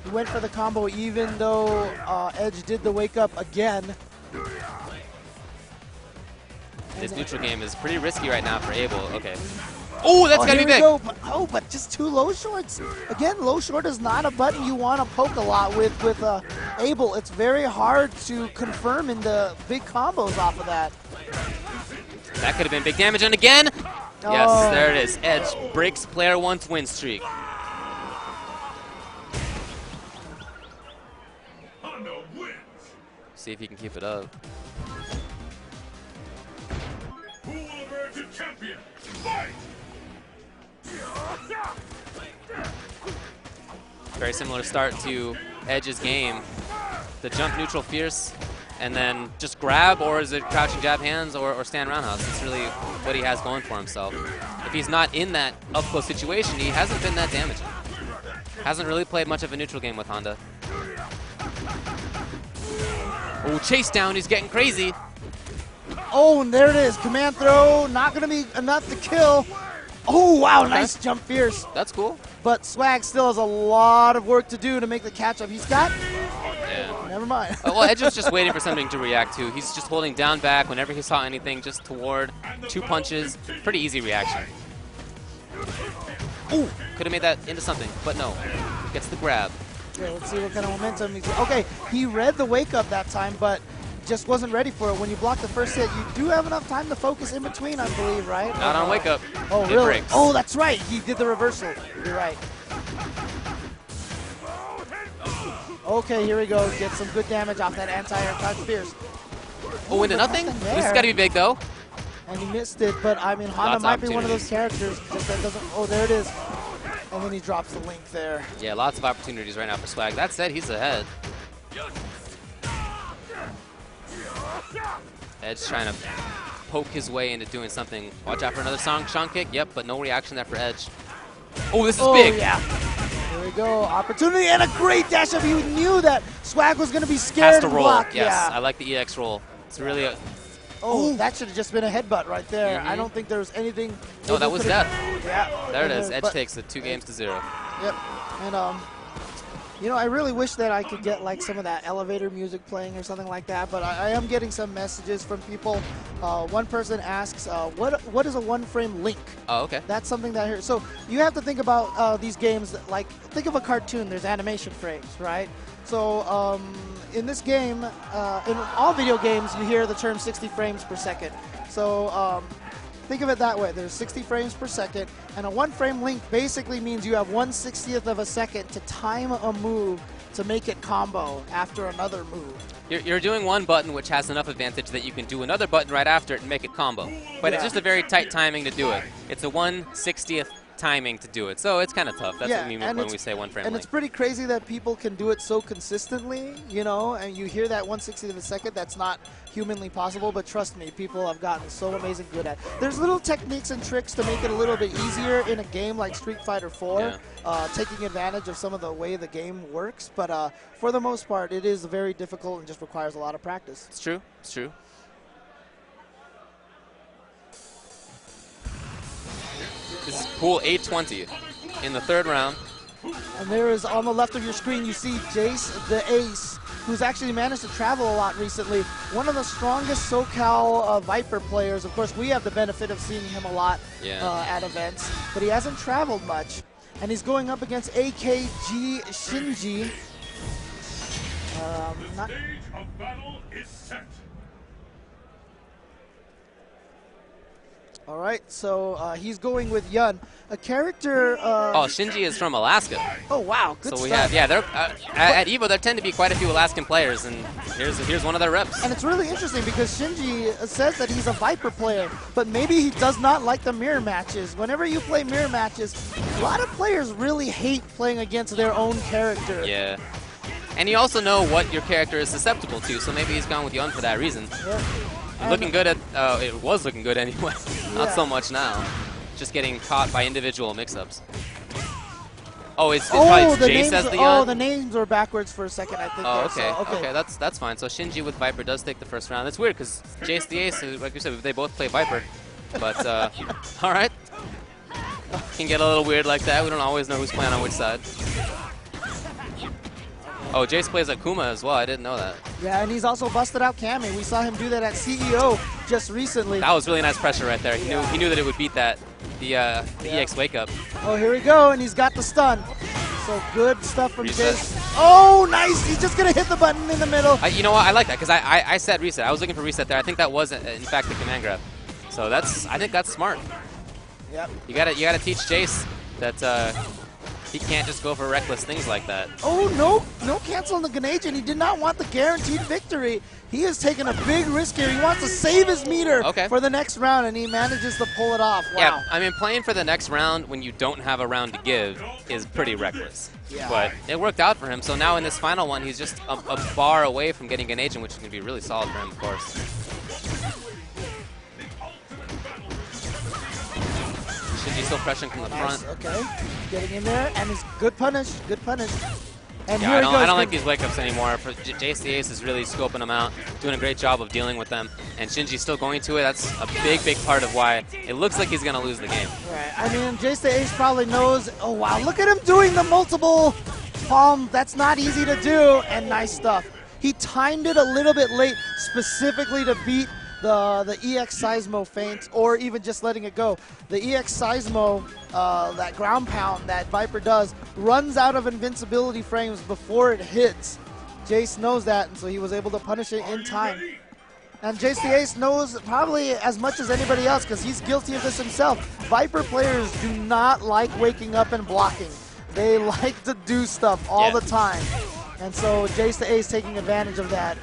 He went for the combo even though Edge did the wake-up again. This neutral game is pretty risky right now for Abel. Okay. Oh, that's gotta be big. But just two low shorts. Again, low short is not a button you want to poke a lot with Abel. It's very hard to confirm in the big combos off of that. That could have been big damage, and again. Yes, there it is. Edge breaks player one's win streak. See if he can keep it up. Who will emerge a champion? Fight! Very similar start to Edge's game. The jump neutral fierce, and then just grab, or is it crouching jab hands, or stand roundhouse? It's really what he has going for himself. If he's not in that up-close situation, he hasn't been that damaging. Hasn't really played much of a neutral game with Honda. Oh, chase down, he's getting crazy. Oh, and there it is. Command throw, not going to be enough to kill. Oh, wow, Okay. nice jump fierce. That's cool. But Swag still has a lot of work to do to make the catch-up. He's got... Yeah. Never mind. Well, Edge was just waiting for something to react to. He's just holding down back whenever he saw anything, just toward 2 punches. Pretty easy reaction. Ooh, could have made that into something, but no. Gets the grab. Okay, let's see what kind of momentum he's... Okay, he read the wake-up that time, but just wasn't ready for it. When you block the first hit, you do have enough time to focus in between, I believe, right? Not on wake up. Oh, It really? breaks. Oh, that's right. He did the reversal. You're right. Okay, here we go. Get some good damage off that anti-air crouch fierce. Oh, into nothing? nothing This has there. got to be big, though. And he missed it, but I mean, Honda Lots of might be one of those opportunities. characters just that doesn't... Oh, there it is. And then he drops the link there. Yeah, lots of opportunities right now for Swag. That said, he's ahead. Edge trying to poke his way into doing something. Watch out for another Sean kick. Yep, but no reaction there for Edge. Oh, this is big. Yeah. Here we go. Opportunity and a great dash up. He knew that Swag was going to be Has scared to and roll. block. Yes, Yeah. I like the EX roll. It's really a... Oh, that should have just been a headbutt right there. Mhm. I don't think there was anything. No, that was could've- death. Yeah. There it is. Edge But- takes it 2 games to 0. Yep. And you know, I really wish that I could get like some of that elevator music playing or something like that. But I am getting some messages from people. One person asks, "What is a one-frame link?" Oh, okay. That's something that here. So you have to think about these games like think of a cartoon. There's animation frames, right? So in this game, in all video games, you hear the term 60 frames per second. So think of it that way. There's 60 frames per second, and a one-frame link basically means you have 1/60th of a second to time a move to make it combo after another move. You're doing one button which has enough advantage that you can do another button right after it and make it combo. But it's Yeah. just a very tight timing to do it. It's a 1/60th timing to do it. So it's kind of tough. That's what we mean and when it's- we say one frame And link. it's pretty crazy that people can do it so consistently, you know, and you hear that 1/60th of a second, that's not humanly possible, but trust me, people have gotten so amazing good at it. There's little techniques and tricks to make it a little bit easier in a game like Street Fighter 4, taking advantage of some of the way the game works, but for the most part, it is very difficult and just requires a lot of practice. It's true. It's true. This is pool 820 in the 3rd round. And there is, on the left of your screen, you see Jace the Ace, who's actually managed to travel a lot recently. One of the strongest SoCal Viper players. Of course, we have the benefit of seeing him a lot at events, but he hasn't traveled much. And he's going up against AKG Shinji. Not Stage of battle is set. all right, so he's going with Yun, a character. Oh, Shinji is from Alaska. Oh wow, good So stuff. we have, yeah, at EVO there tend to be quite a few Alaskan players, and here's one of their reps. And it's really interesting because Shinji says that he's a Viper player, but maybe he does not like the mirror matches. Whenever you play mirror matches, a lot of players really hate playing against their own character. Yeah. And you also know what your character is susceptible to, so maybe he's gone with Yun for that reason. Yeah. Looking good at, it was looking good anyway. Not Yeah. so much now. Just getting caught by individual mix-ups. Oh, it's Oh, probably the Jace names, as the oh, Yun? the names were backwards for a second, I think. Oh, there, okay. so, Okay, that's fine. So Shinji with Viper does take the 1st round. It's weird because Jace the Ace, like you said, they both play Viper. But, all right. Can get a little weird like that. We don't always know who's playing on which side. Oh, Jace plays Akuma as well. I didn't know that. Yeah, and he's also busted out Cammy. We saw him do that at CEO just recently. That was really nice pressure right there. He knew that it would beat that, the EX wake up. Oh, here we go, and he's got the stun. So good stuff from Reset. Jace. Oh, nice. He's just going to hit the button in the middle. You know what? I like that because I said reset. I was looking for reset there. I think that was in fact the command grab. So I think that's smart. Yep. You gotta teach Jace that he can't just go for reckless things like that. Oh, no cancel on the grenade, and he did not want the guaranteed victory. He has taken a big risk here. He wants to save his meter for the next round, and he manages to pull it off. Wow. Yeah, I mean, playing for the next round when you don't have a round to give is pretty reckless. Yeah. But it worked out for him. So now in this final one, he's just a bar away from getting an agent, which is going to be really solid for him, of course. Shinji still pressuring from the front. Okay, getting in there, and it's good punish, good punish. And Yeah, here he goes. I don't like these wake-ups anymore. Jace the Ace is really scoping them out, doing a great job of dealing with them. And Shinji's still going to it. That's a big, big part of why it looks like he's going to lose the game. Right. I mean, Jace the Ace probably knows. Oh, wow. Look at him doing the multiple palm. That's not easy to do. And nice stuff. He timed it a little bit late, specifically to beat the EX Seismo feint, or even just letting it go. The EX Seismo, that ground pound that Viper does, runs out of invincibility frames before it hits. Jace knows that, and so he was able to punish it in time. And Jace the Ace knows probably as much as anybody else, because he's guilty of this himself. Viper players do not like waking up and blocking. They like to do stuff all the time. And so Jace the Ace taking advantage of that.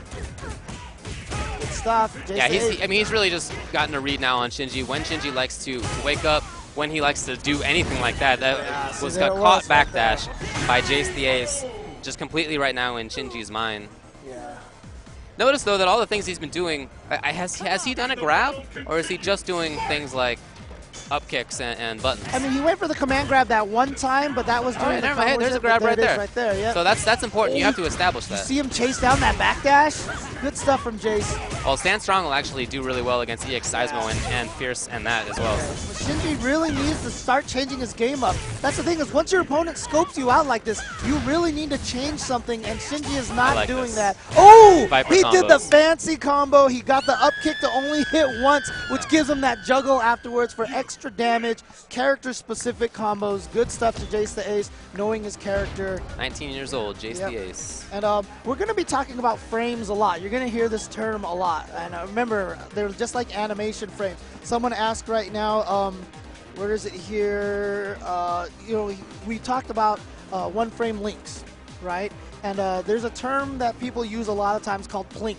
Good stuff. Jace he's really just gotten a read now on Shinji. When Shinji likes to wake up, when he likes to do anything like that, that got caught backdash by Jace the Ace, just completely right now in Shinji's mind. Yeah. Notice though that all the things he's been doing, has he done a grab, or is he just doing things like up kicks and buttons? I mean, he went for the command grab that one time, but that was during the hey, there's a grab right there. Right there, yeah. So that's important. You have to establish that. You see him chase down that backdash? Good stuff from Jace. Well, Stand Strong will actually do really well against EX Seismo and Fierce and that as well. Shinji really needs to start changing his game up. That's the thing, is once your opponent scopes you out like this, you really need to change something, and Shinji is not doing that. Oh! Viper he combos. did the fancy combo. He got the up kick to only hit once, which gives him that juggle afterwards for extra damage. Character-specific combos. Good stuff to Jace the Ace, knowing his character. 19 years old, Jace the Ace. And we're going to be talking about frames a lot. You're going to hear this term a lot. And remember, they're just like animation frames. Someone asked right now, where is it here? You know, we talked about one-frame links, right? And there's a term that people use a lot of times called plink.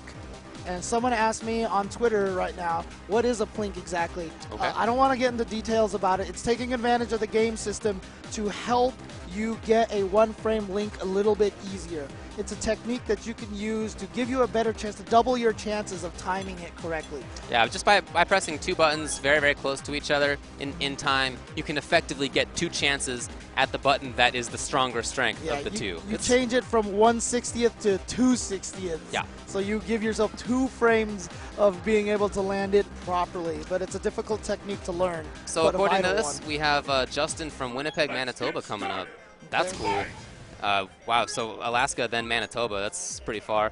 And someone asked me on Twitter right now, what is a plink exactly? Okay. I don't want to get into details about it. It's taking advantage of the game system to help you get a one-frame link a little bit easier. It's a technique that you can use to give you a better chance, to double your chances of timing it correctly. Yeah, just by pressing two buttons very, very close to each other in time, you can effectively get two chances at the button that is the stronger strength of the two. You change it from 1/60th to 2/60th. Yeah. So you give yourself 2 frames of being able to land it properly, but it's a difficult technique to learn. So according to this, we have Justin from Winnipeg, Manitoba coming up. That's cool. Wow, so Alaska, then Manitoba. That's pretty far.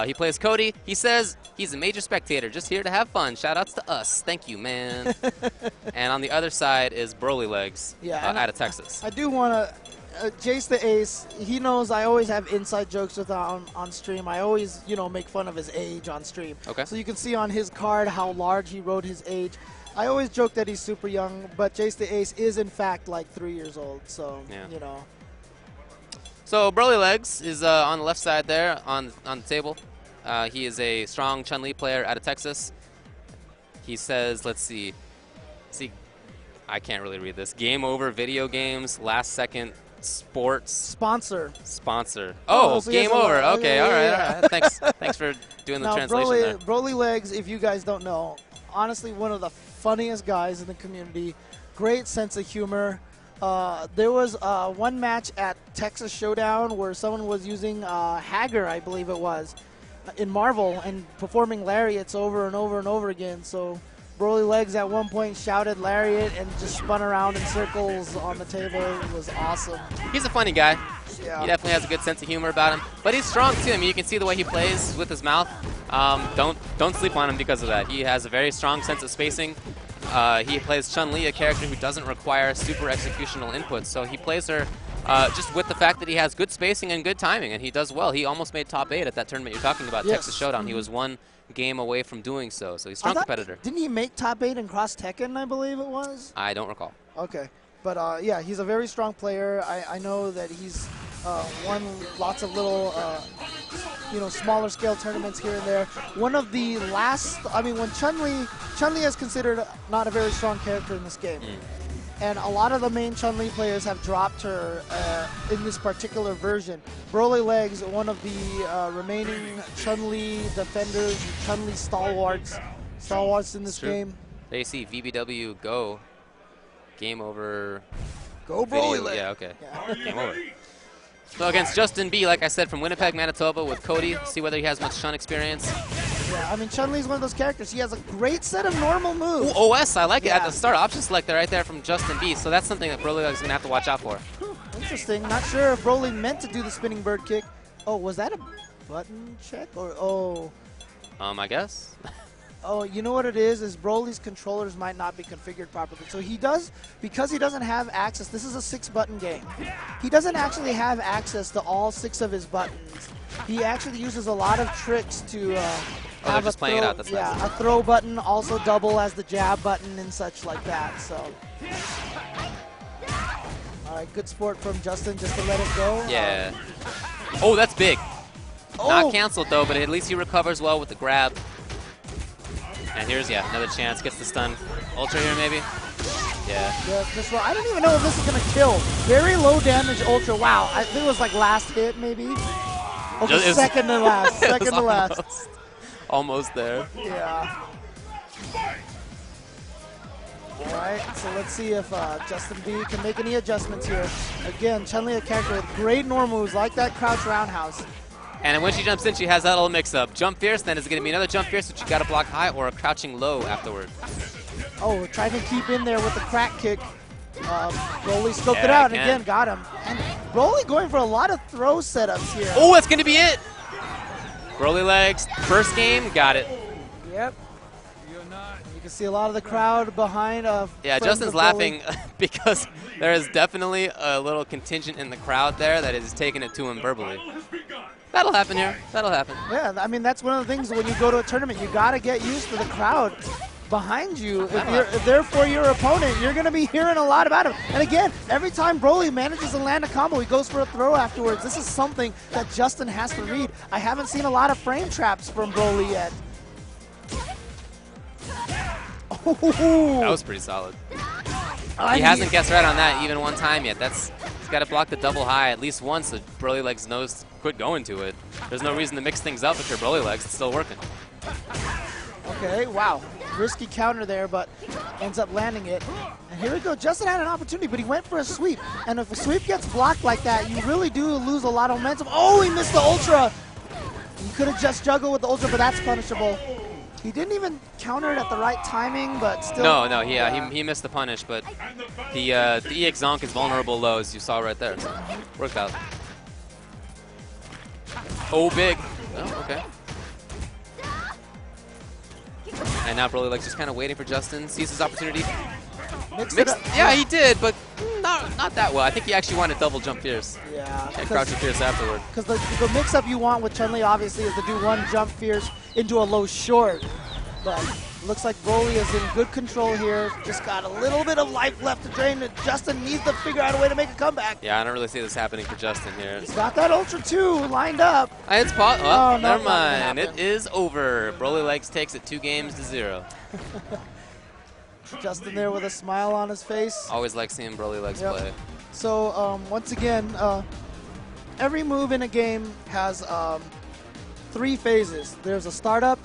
He plays Cody. He says he's a major spectator, just here to have fun. Shout-outs to us. Thank you, man. And on the other side is Broly Legs out of Texas. I do want to... Jace the Ace, he knows I always have inside jokes with on stream. I always, make fun of his age on stream. Okay. So you can see on his card how large he wrote his age. I always joke that he's super young, but Jace the Ace is, in fact, like 3 years old. So, So Broly Legs is on the left side there on the table. He is a strong Chun-Li player out of Texas. He says, let's see, I can't really read this. Game over, video games, last second, sports. Sponsor. Oh, so game over. Okay, all right. Thanks for doing the translation there. Broly Legs, if you guys don't know, honestly one of the funniest guys in the community. Great sense of humor. There was one match at Texas Showdown where someone was using Hager, I believe it was, in Marvel and performing lariats over and over and over again. So Broly Legs at one point shouted lariat and just spun around in circles on the table. It was awesome. He's a funny guy. Yeah. He definitely has a good sense of humor about him. But he's strong too. I mean, you can see the way he plays with his mouth. Don't sleep on him because of that. He has a very strong sense of spacing. He plays Chun-Li, a character who doesn't require super executional inputs. So he plays her just with the fact that he has good spacing and good timing, and he does well. He almost made top 8 at that tournament you're talking about, Texas Showdown. He was one game away from doing so. So he's a strong competitor. Didn't he make top 8 in Cross Tekken, I believe it was? I don't recall. Okay. But yeah, he's a very strong player. I know that he's won lots of little, smaller scale tournaments here and there. One of the last, when Chun-Li is considered not a very strong character in this game. And a lot of the main Chun-Li players have dropped her in this particular version. Broly Legs, one of the remaining Chun-Li defenders, Chun-Li stalwarts in this game. There you see VBW go. Game over. Go Broly Legs. Yeah, okay. Yeah. Game over. So against Justin B, like I said, from Winnipeg, Manitoba with Cody. See whether he has much Chun experience. Yeah, Chun-Li is one of those characters. He has a great set of normal moves. Ooh, OS, I like it at the start. Option selector right there from Justin B. So that's something that Broly is going to have to watch out for. Interesting. Not sure if Broly meant to do the spinning bird kick. Oh, was that a button check? Or I guess. Oh, you know what it is Broly's controllers might not be configured properly. So he does, because he doesn't have access, this is a 6-button game. He doesn't actually have access to all 6 of his buttons. He actually uses a lot of tricks to have just playing it out. That's nice. A throw button, also double as the jab button and such like that. So, all right, good sport from Justin just to let it go. Yeah. Oh, that's big. Not canceled though, but at least he recovers well with the grab. And here's, another chance. Gets the stun. Ultra here, maybe? Yeah. I don't even know if this is going to kill. Very low damage Ultra. Wow. I think it was like last hit, maybe? Okay, second to last. Second to last. Almost there. Yeah. All right, so let's see if Justin B can make any adjustments here. Again, Chun-Li, a character with great normal moves like that crouch roundhouse. And when she jumps in, she has that little mix-up. Jump fierce, then it's going to be another jump fierce, which you got to block high, or a crouching low afterward. Oh, trying to keep in there with the crack kick. Broly scoped it out, and again got him. And Broly going for a lot of throw setups here. Oh, that's going to be it. Broly Legs, first game, got it. Yep. You can see a lot of the crowd behind. Yeah, Justin's laughing because there is definitely a little contingent in the crowd there that is taking it to him verbally. That'll happen here. That'll happen. Yeah, that's one of the things when you go to a tournament, you got to get used to the crowd behind you. If they're for your opponent, you're going to be hearing a lot about him. And again, every time Broly manages to land a combo, he goes for a throw afterwards. This is something that Justin has to read. I haven't seen a lot of frame traps from Broly yet. Oh. That was pretty solid. He hasn't guessed right on that even one time yet. He's got to block the double high at least once so Broly Legs knows to quit going to it. There's no reason to mix things up if you're Broly Legs. It's still working. Okay, wow. Risky counter there, but ends up landing it. And here we go. Justin had an opportunity, but he went for a sweep. And if a sweep gets blocked like that, you really do lose a lot of momentum. Oh, he missed the Ultra. He could have just juggled with the Ultra, but that's punishable. He didn't even counter it at the right timing, but still. No, he missed the punish, but the EX Zonk is vulnerable low, as you saw right there. So worked out. Oh, big. Oh, okay. And now Broly Legs just kind of waiting for Justin, sees his opportunity. Mixed, yeah, he did, but not that well. I think he actually wanted double jump fierce. Yeah. And crouching fierce afterward. Because the mix-up you want with Chun-Li, obviously, is to do one jump fierce into a low short. But looks like Broly is in good control here. Just got a little bit of life left to drain. Justin needs to figure out a way to make a comeback. Yeah, I don't really see this happening for Justin here. He's got that Ultra 2 lined up. It's oh, never mind. It is over. Broly Legs takes it 2-0. Justin there with a smile on his face. Always like seeing Broly Legs play. So once again, every move in a game has 3 phases. There's a startup,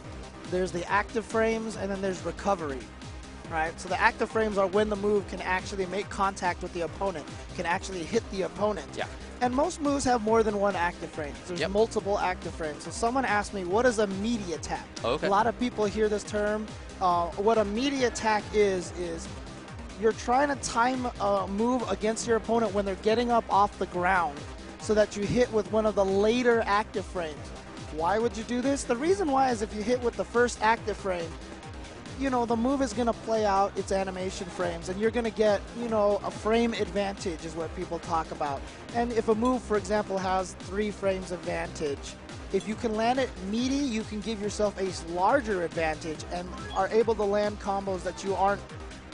there's the active frames, and then there's recovery, right? So the active frames are when the move can actually make contact with the opponent, can actually hit the opponent. Yeah. And most moves have more than one active frame. There's multiple active frames. So someone asked me, what is a meaty attack? Okay. A lot of people hear this term. What a meaty attack is you're trying to time a move against your opponent when they're getting up off the ground so that you hit with one of the later active frames. Why would you do this? The reason why is if you hit with the first active frame, the move is going to play out its animation frames, and you're going to get, a frame advantage is what people talk about. And if a move, for example, has 3 frames advantage, if you can land it meaty, you can give yourself a larger advantage and are able to land combos that you aren't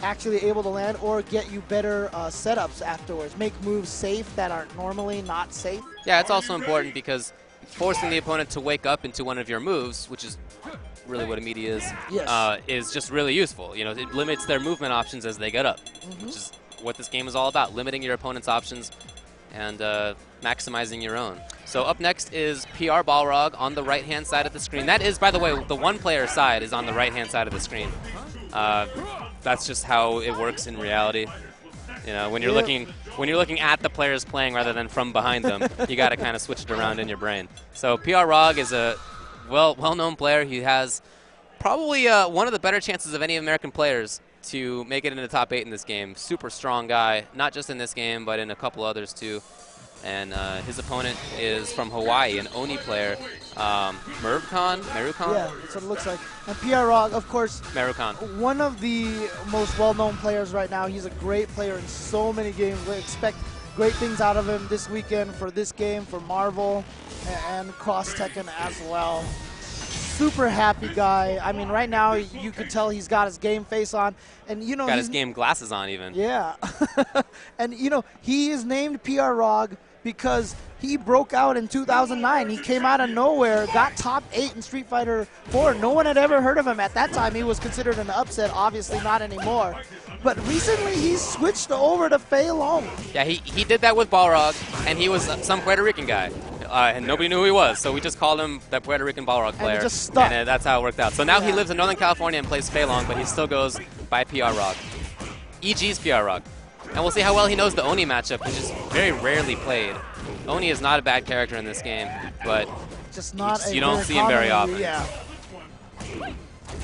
actually able to land or get you better setups afterwards. Make moves safe that are normally not safe. Yeah, it's also important because forcing the opponent to wake up into one of your moves, which is really what immediate is, Yes. is just really useful. You know, it limits their movement options as they get up, which is what this game is all about, limiting your opponent's options and maximizing your own. So up next is PR Balrog on the right-hand side of the screen. That is, by the way, the one-player side is on the right-hand side of the screen. That's just how it works in reality. You know, when you're looking at the players playing rather than from behind them, you got to kind of switch it around in your brain. So PR Rog is a well-known player. He has probably one of the better chances of any American players to make it into the top 8 in this game. Super strong guy, not just in this game, but in a couple others too. And his opponent is from Hawaii, an Oni player, Merukan? Yeah, that's what it looks like. And PR Rog, of course, Merukan. one of the most well-known players right now. He's a great player in so many games. We expect great things out of him this weekend for this game, for Marvel, and Cross Tekken as well. Super happy guy. I mean, right now you could tell he's got his game face on, and you know got his game glasses on even. Yeah, and you know he is named PR Rog because he broke out in 2009. He came out of nowhere, got top 8 in Street Fighter 4. No one had ever heard of him at that time. He was considered an upset. Obviously not anymore. But recently he switched over to Fei Long. Yeah, he did that with Balrog, and he was some Puerto Rican guy. And nobody knew who he was, so we just called him the Puerto Rican Balrog player. And it just stuck. And that's how it worked out. So now he lives in Northern California and plays Fei Long, but he still goes by PR Rog. EG's PR Rog. And we'll see how well he knows the Oni matchup, which is very rarely played. Oni is not a bad character in this game, but just not you don't see him very often. Yeah.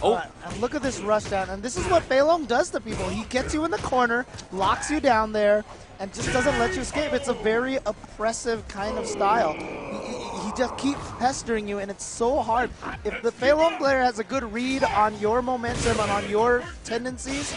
Oh. And look at this rush down. And this is what Fei Long does to people. He gets you in the corner, locks you down there, and just doesn't let you escape. It's a very oppressive kind of style. He just keeps pestering you, and it's so hard. If the Fei Long player has a good read on your momentum and on your tendencies,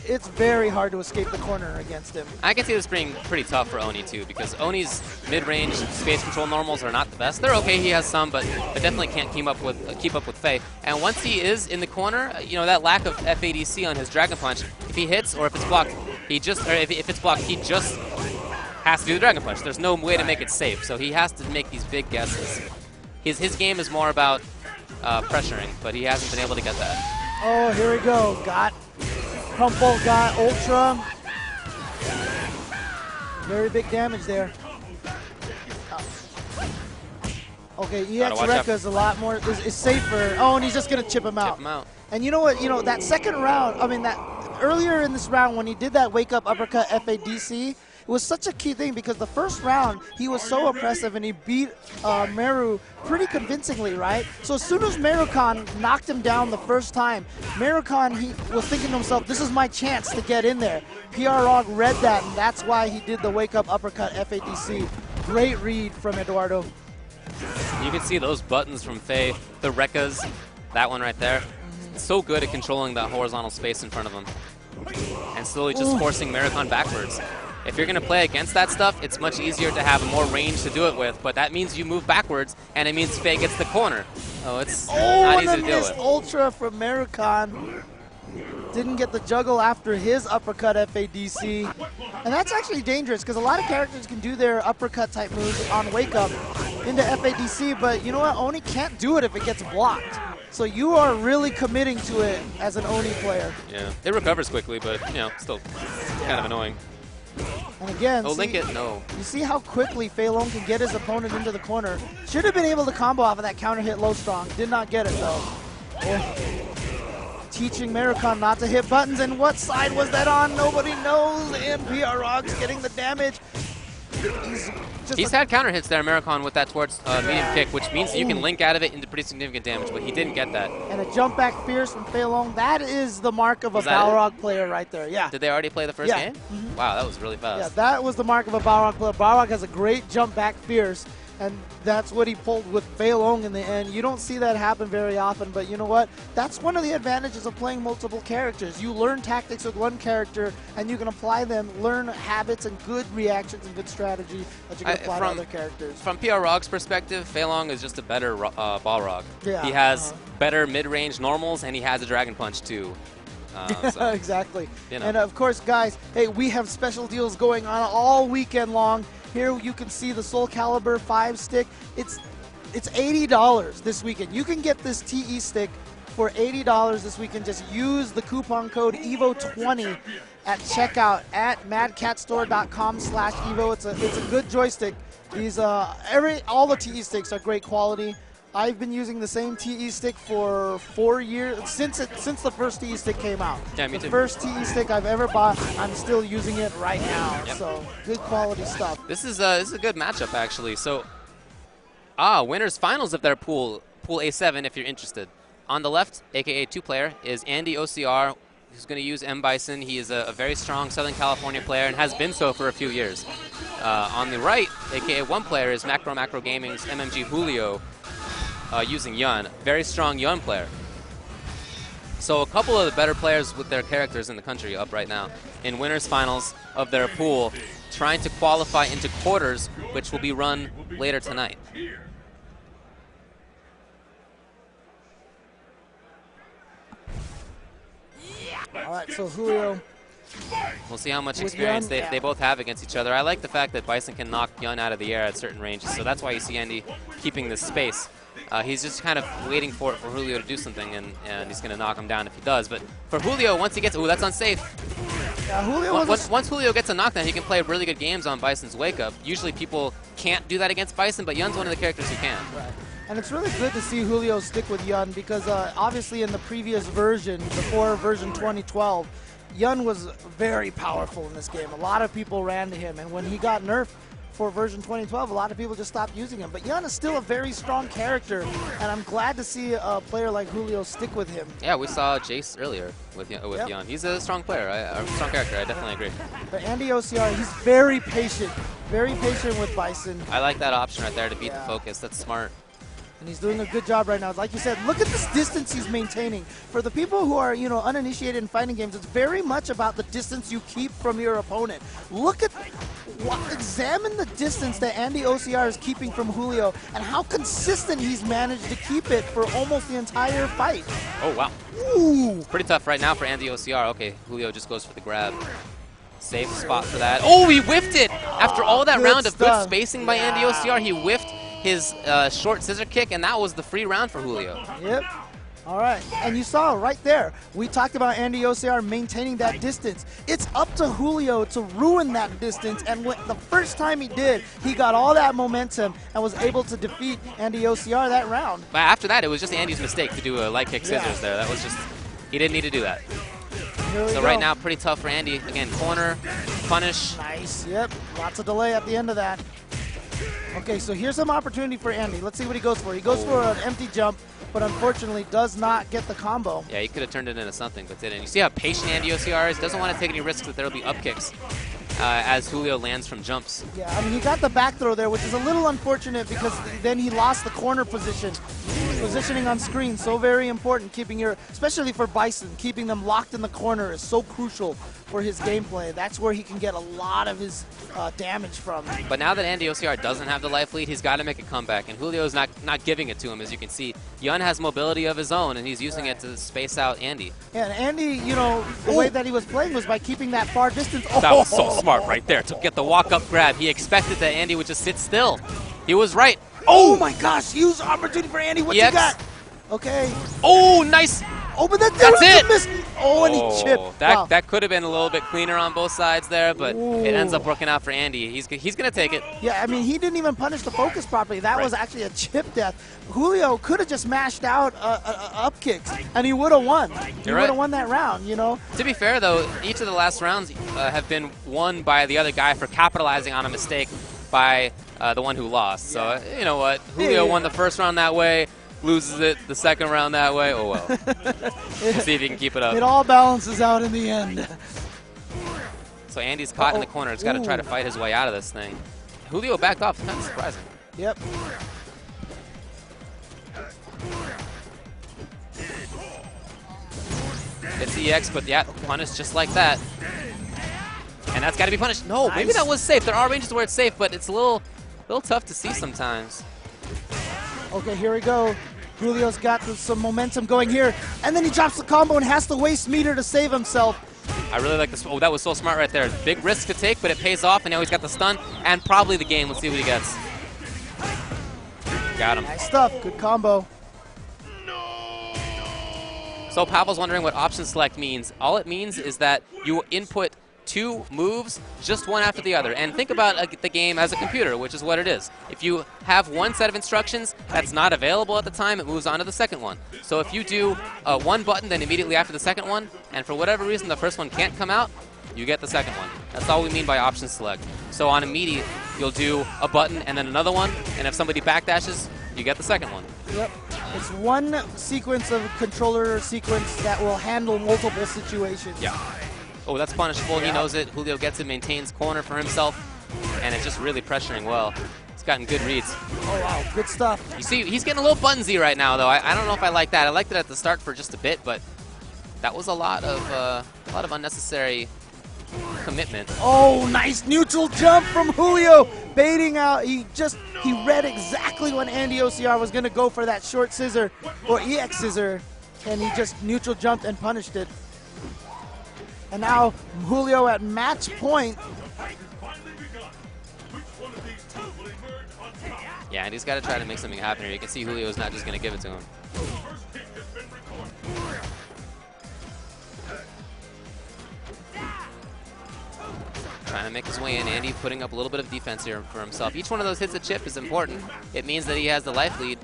it's very hard to escape the corner against him. I can see this being pretty tough for Oni too, because Oni's mid-range space control normals are not the best. They're okay, he has some, but definitely can't keep up with Fei. And once he is in the corner, you know, that lack of FADC on his Dragon Punch, if he hits or if it's blocked, if it's blocked, he just has to do the Dragon Punch. There's no way to make it safe, so he has to make these big guesses. His game is more about pressuring, but he hasn't been able to get that. Oh, here we go. Got Crumple, got Ultra. Very big damage there. Okay, EX Rekka is a lot more, is safer. Oh, and he's just going to chip him out. Chip him out. And you know what? You know, that second round, I mean, that earlier in this round when he did that wake-up uppercut FADC, it was such a key thing because the first round, he was so oppressive and he beat Meru pretty convincingly, right? So as soon as Merukan knocked him down the first time, Merukan, he was thinking to himself, this is my chance to get in there. PR Rog read that, and that's why he did the wake-up uppercut FADC. Great read from Eduardo. You can see those buttons from Fei, the Rekkas, that one right there. So good at controlling that horizontal space in front of him. And slowly just forcing Merukan backwards. If you're going to play against that stuff, it's much easier to have more range to do it with, but that means you move backwards, and it means Fei gets the corner. Oh, it's not easy to deal with. Ultra from Merukan. Didn't get the juggle after his uppercut FADC. And that's actually dangerous because a lot of characters can do their uppercut type moves on wake up into FADC, but you know what? Oni can't do it if it gets blocked. So you are really committing to it as an Oni player. Yeah, it recovers quickly, but you know, still kind of annoying. And again, link it, no. You see how quickly Fei Long can get his opponent into the corner. Should have been able to combo off of that counter hit low strong. Did not get it though. Teaching Merukan not to hit buttons, and what side was that on? Nobody knows, and PR Rog's getting the damage. He's had counter hits there, Merukan, with that towards medium kick, which means you can link out of it into pretty significant damage, but he didn't get that. And a jump back fierce from Fei Long. That is the mark of a Balrog player right there. Yeah. Did they already play the first game? Wow, that was really fast. Yeah, that was the mark of a Balrog player. Balrog has a great jump back fierce, and that's what he pulled with Fei Long in the end. You don't see that happen very often, but you know what? That's one of the advantages of playing multiple characters. You learn tactics with one character, and you can apply them, learn habits and good reactions and good strategy that you can apply to other characters. From PR Rog's perspective, Fei Long is just a better Balrog. Yeah, he has better mid-range normals, and he has a Dragon Punch too. So, exactly. you know. And of course, guys, hey, we have special deals going on all weekend long. Here you can see the Soul Calibur 5 stick. It's $80 this weekend. You can get this TE stick for $80 this weekend. Just use the coupon code EVO20 at checkout at madcatstore.com/EVO. It's a good joystick. These all the TE sticks are great quality. I've been using the same TE stick for 4 years since the first TE stick came out. Yeah, me too. The first TE stick I've ever bought. I'm still using it right now. Yep. So good quality stuff. This is a good matchup actually. So, winners finals of their pool A7 if you're interested. On the left, aka 2-player, is Andy OCR, who's going to use M Bison. He is a very strong Southern California player and has been so for a few years. On the right, aka 1-player, is Macro Gaming's MMG Julio, using Yun. Very strong Yun player. So a couple of the better players with their characters in the country up right now in winners finals of their pool, trying to qualify into quarters, which will be run later tonight. All right, so Julio. We'll see how much With experience Yun, they both have against each other. I like the fact that Bison can knock Yun out of the air at certain ranges, so that's why you see Andy keeping this space. He's just kind of waiting for Julio to do something, and he's going to knock him down if he does. But for Julio, once he gets... Ooh, that's unsafe. Yeah, Julio Once Julio gets a knockdown, he can play really good games on Bison's wake-up. Usually people can't do that against Bison, but Yun's one of the characters who can. Right. And it's really good to see Julio stick with Yun because obviously in the previous version, before version 2012, Yun was very powerful in this game. A lot of people ran to him, and when he got nerfed for version 2012, a lot of people just stopped using him. But Yun is still a very strong character, and I'm glad to see a player like Julio stick with him. Yeah, we saw Jace earlier with Yun. He's a strong player, a strong character. I definitely agree. But Andy OCR, he's very patient with Bison. I like that option right there to beat the focus. That's smart. And he's doing a good job right now. Like you said, look at this distance he's maintaining. For the people who are, uninitiated in fighting games, it's very much about the distance you keep from your opponent. Examine the distance that Andy OCR is keeping from Julio and how consistent he's managed to keep it for almost the entire fight. Oh, wow. Ooh. Pretty tough right now for Andy OCR. Okay, Julio just goes for the grab. Safe spot for that. Oh, he whiffed it! After all that round of good spacing by Andy OCR, he whiffed his short scissor kick, and that was the free round for Julio. Yep. All right. And you saw right there, we talked about Andy OCR maintaining that distance. It's up to Julio to ruin that distance, and the first time he did, he got all that momentum and was able to defeat Andy OCR that round. But after that, it was just Andy's mistake to do a light kick scissors there. That was just, he didn't need to do that. So right now, pretty tough for Andy. Again, corner, punish. Nice. Yep. Lots of delay at the end of that. Okay, so here's some opportunity for Andy. Let's see what he goes for. He goes for an empty jump, but unfortunately does not get the combo. Yeah, he could have turned it into something, but didn't. You see how patient Andy OCR is? Doesn't want to take any risks that there will be up kicks as Julio lands from jumps. Yeah, I mean, he got the back throw there, which is a little unfortunate because then he lost the corner position. Positioning on screen, so very important, especially for Bison, keeping them locked in the corner is so crucial for his gameplay. That's where he can get a lot of his damage from. But now that Andy OCR doesn't have the life lead, he's got to make a comeback, and Julio's not giving it to him, as you can see. Yun has mobility of his own, and he's using it to space out Andy. Yeah, and Andy, the way that he was playing was by keeping that far distance. That was so smart right there to get the walk-up grab. He expected that Andy would just sit still. He was right. Oh my gosh, huge opportunity for Andy. What you got? Okay. Oh, nice. Oh, but that's it. Oh, and he chipped. That could have been a little bit cleaner on both sides there, but it ends up working out for Andy. He's going to take it. Yeah, I mean, he didn't even punish the focus properly. That was actually a chip death. Julio could have just mashed out up kicks, and he would have won. He would have won that round, To be fair, though, each of the last rounds have been won by the other guy for capitalizing on a mistake by the one who lost. So, you know what? Julio won the first round that way, loses it the second round that way. Oh, well. We'll see if he can keep it up. It all balances out in the end. So Andy's caught in the corner. He's got to try to fight his way out of this thing. Julio backed off. It's kind of surprising. Yep. It's EX, but yeah, punish just like that. And that's got to be punished. No, maybe that was safe. There are ranges where it's safe, but it's a little tough to see sometimes. Okay, here we go. Julio's got some momentum going here, and then he drops the combo and has to waste meter to save himself. I really like this. Oh, that was so smart right there. Big risk to take, but it pays off, and now he's got the stun and probably the game. Let's see what he gets. Got him. Nice stuff. Good combo. So Pavel's wondering what option select means. All it means is that you input 2 moves, just one after the other. And think about the game as a computer, which is what it is. If you have one set of instructions that's not available at the time, it moves on to the second one. So if you do one button, then immediately after the second one, and for whatever reason the first one can't come out, you get the second one. That's all we mean by option select. So on a meaty, you'll do a button and then another one, and if somebody backdashes, you get the second one. Yep. It's one sequence of controller sequence that will handle multiple situations. Yeah. Oh, that's punishable. He knows it. Julio gets it, maintains corner for himself, and it's just really pressuring well. He's gotten good reads. Oh, wow. Good stuff. You see, he's getting a little bunsy right now, though. I don't know if I like that. I liked it at the start for just a bit, but that was a lot of unnecessary commitment. Oh, nice neutral jump from Julio, baiting out. He read exactly when Andy OCR was going to go for that short scissor or EX scissor, and he just neutral jumped and punished it. And now Julio at match point. Yeah, and he's got to try to make something happen here. You can see Julio's not just going to give it to him. Trying to make his way in. Andy putting up a little bit of defense here for himself. Each one of those hits a chip is important. It means that he has the life lead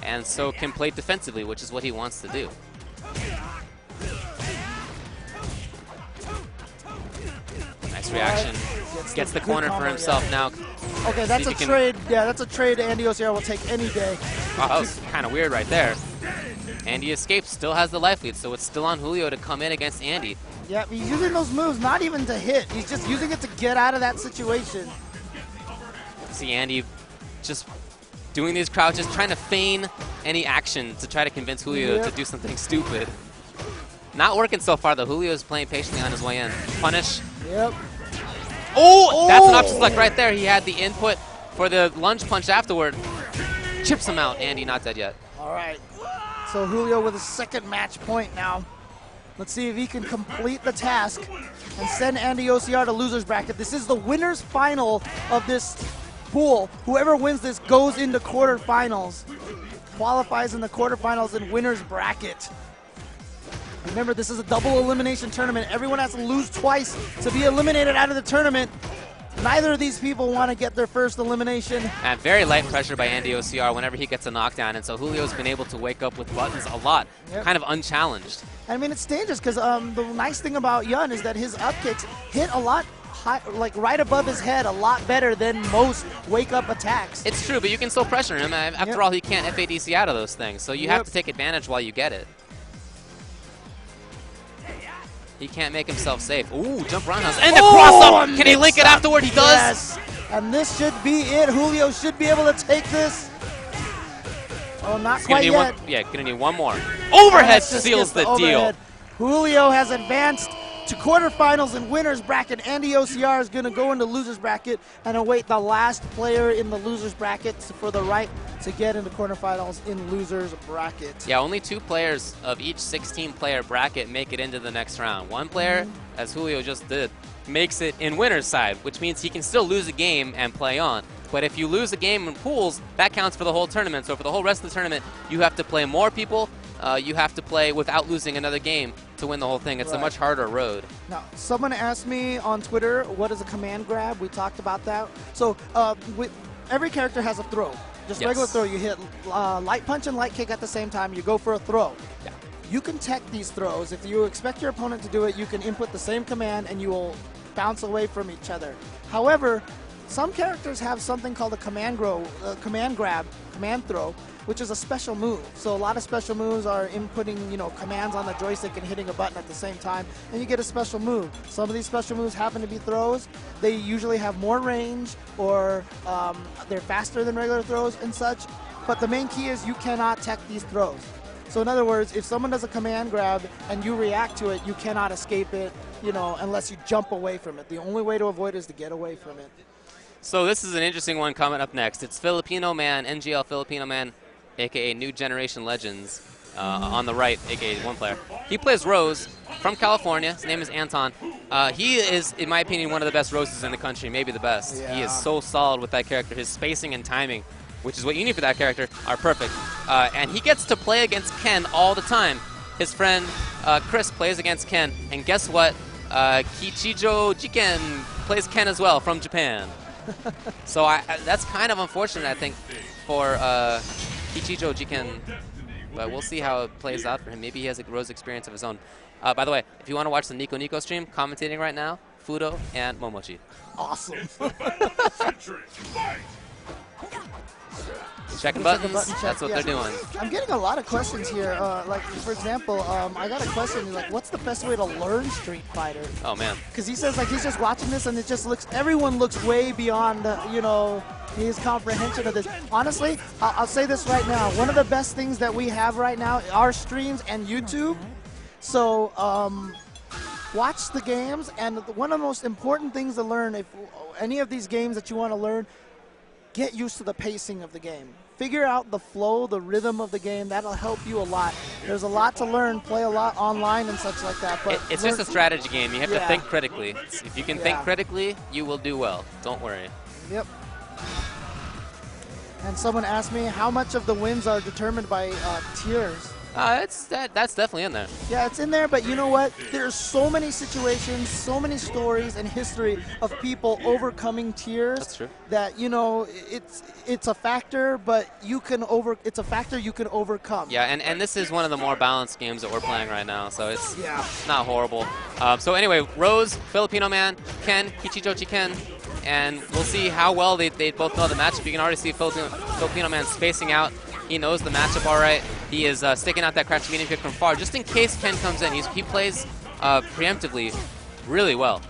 and so can play defensively, which is what he wants to do. Nice reaction. Gets the corner for himself now. Okay, that's a trade. Yeah, that's a trade Andy OCR will take any day. Wow, that was kind of weird right there. Andy escapes, still has the life lead, so it's still on Julio to come in against Andy. Yeah, he's using those moves not even to hit. He's just using it to get out of that situation. See Andy just doing these crouches, trying to feign any action to try to convince Julio to do something stupid. Not working so far, though. Julio's playing patiently on his way in. Punish. Yep. Oh, that's an option select right there. He had the input for the lunge punch afterward. Chips him out. Andy not dead yet. All right. So Julio with a second match point now. Let's see if he can complete the task and send Andy OCR to loser's bracket. This is the winner's final of this pool. Whoever wins this goes into quarterfinals, qualifies in the quarterfinals and winner's bracket. Remember, this is a double elimination tournament. Everyone has to lose twice to be eliminated out of the tournament. Neither of these people want to get their first elimination. And very light pressure by Andy OCR whenever he gets a knockdown, and so Julio's been able to wake up with buttons a lot, kind of unchallenged. I mean, it's dangerous because the nice thing about Yun is that his up kicks hit a lot high, like right above his head, a lot better than most wake-up attacks. It's true, but you can still pressure him. After all, he can't FADC out of those things, so you have to take advantage while you get it. He can't make himself safe. Ooh, jump roundhouse. And the cross-up! Can he link it afterward? He does! Yes! And this should be it. Julio should be able to take this. Oh, not quite yet. Gonna need one more. Overhead seals the deal. Julio has advanced to quarterfinals and winners bracket. Andy OCR is going to go into losers bracket and await the last player in the losers bracket for the right to get into quarterfinals in losers bracket. Yeah, only 2 players of each 16-player bracket make it into the next round. One player, as Julio just did, makes it in winner's side, which means he can still lose a game and play on. But if you lose a game in pools, that counts for the whole tournament. So for the whole rest of the tournament, you have to play more people. You have to play without losing another game to win the whole thing. It's a much harder road. Now, someone asked me on Twitter, what is a command grab? We talked about that. So every character has a throw. Just regular throw. You hit light punch and light kick at the same time. You go for a throw. Yeah. You can tech these throws. If you expect your opponent to do it, you can input the same command and you will bounce away from each other. However, some characters have something called a command grab, command throw, which is a special move. So a lot of special moves are inputting, commands on the joystick and hitting a button at the same time, and you get a special move. Some of these special moves happen to be throws. They usually have more range, or they're faster than regular throws and such. But the main key is you cannot tech these throws. So in other words, if someone does a command grab and you react to it, you cannot escape it, unless you jump away from it. The only way to avoid it is to get away from it. So this is an interesting one coming up next. It's Filipino Man, NGL Filipino Man, a.k.a. New Generation Legends, on the right, a.k.a. one player. He plays Rose from California. His name is Anton. He is, in my opinion, one of the best Roses in the country, maybe the best. Yeah. He is so solid with that character. His spacing and timing, which is what you need for that character, are perfect. And he gets to play against Ken all the time. His friend Chris plays against Ken, and guess what? Kichijo Jiken plays Ken as well from Japan. So that's kind of unfortunate, I think, for Kichijo Jiken. But we'll see how it plays out for him. Maybe he has a Rose experience of his own. By the way, if you want to watch the Nico stream, commentating right now, Fudo and Momochi. Awesome. Checking buttons, check, that's what yeah. they're doing. I'm getting a lot of questions here. Like, for example, I got a question, like, what's the best way to learn Street Fighter? Oh, man. Because he says, like, he's just watching this and it just looks, everyone looks way beyond, you know, his comprehension of this. Honestly, I'll say this right now. One of the best things that we have right now are streams and YouTube. So, watch the games, and one of the most important things to learn, if any of these games that you want to learn, get used to the pacing of the game. Figure out the flow, the rhythm of the game. That'll help you a lot. There's a lot to learn. Play a lot online and such like that. But It's just a strategy game. You have to think critically. If you can think Yeah. critically, you will do well. Don't worry. Yep. And someone asked me how much of the wins are determined by tiers. That's definitely in there. Yeah, it's in there, but you know what? There's so many situations, so many stories and history of people overcoming tiers. That's true. That, you know, it's a factor, but it's a factor you can overcome. Yeah, and this is one of the more balanced games that we're playing right now, so it's Yeah. not horrible. So anyway, Rose, Filipino Man, Ken, Kichijochi Ken, and we'll see how well they both know the matchup. You can already see Filipino Man spacing out. He knows the matchup all right. He is sticking out that crouch medium kick from far, just in case Ken comes in. He plays preemptively really well.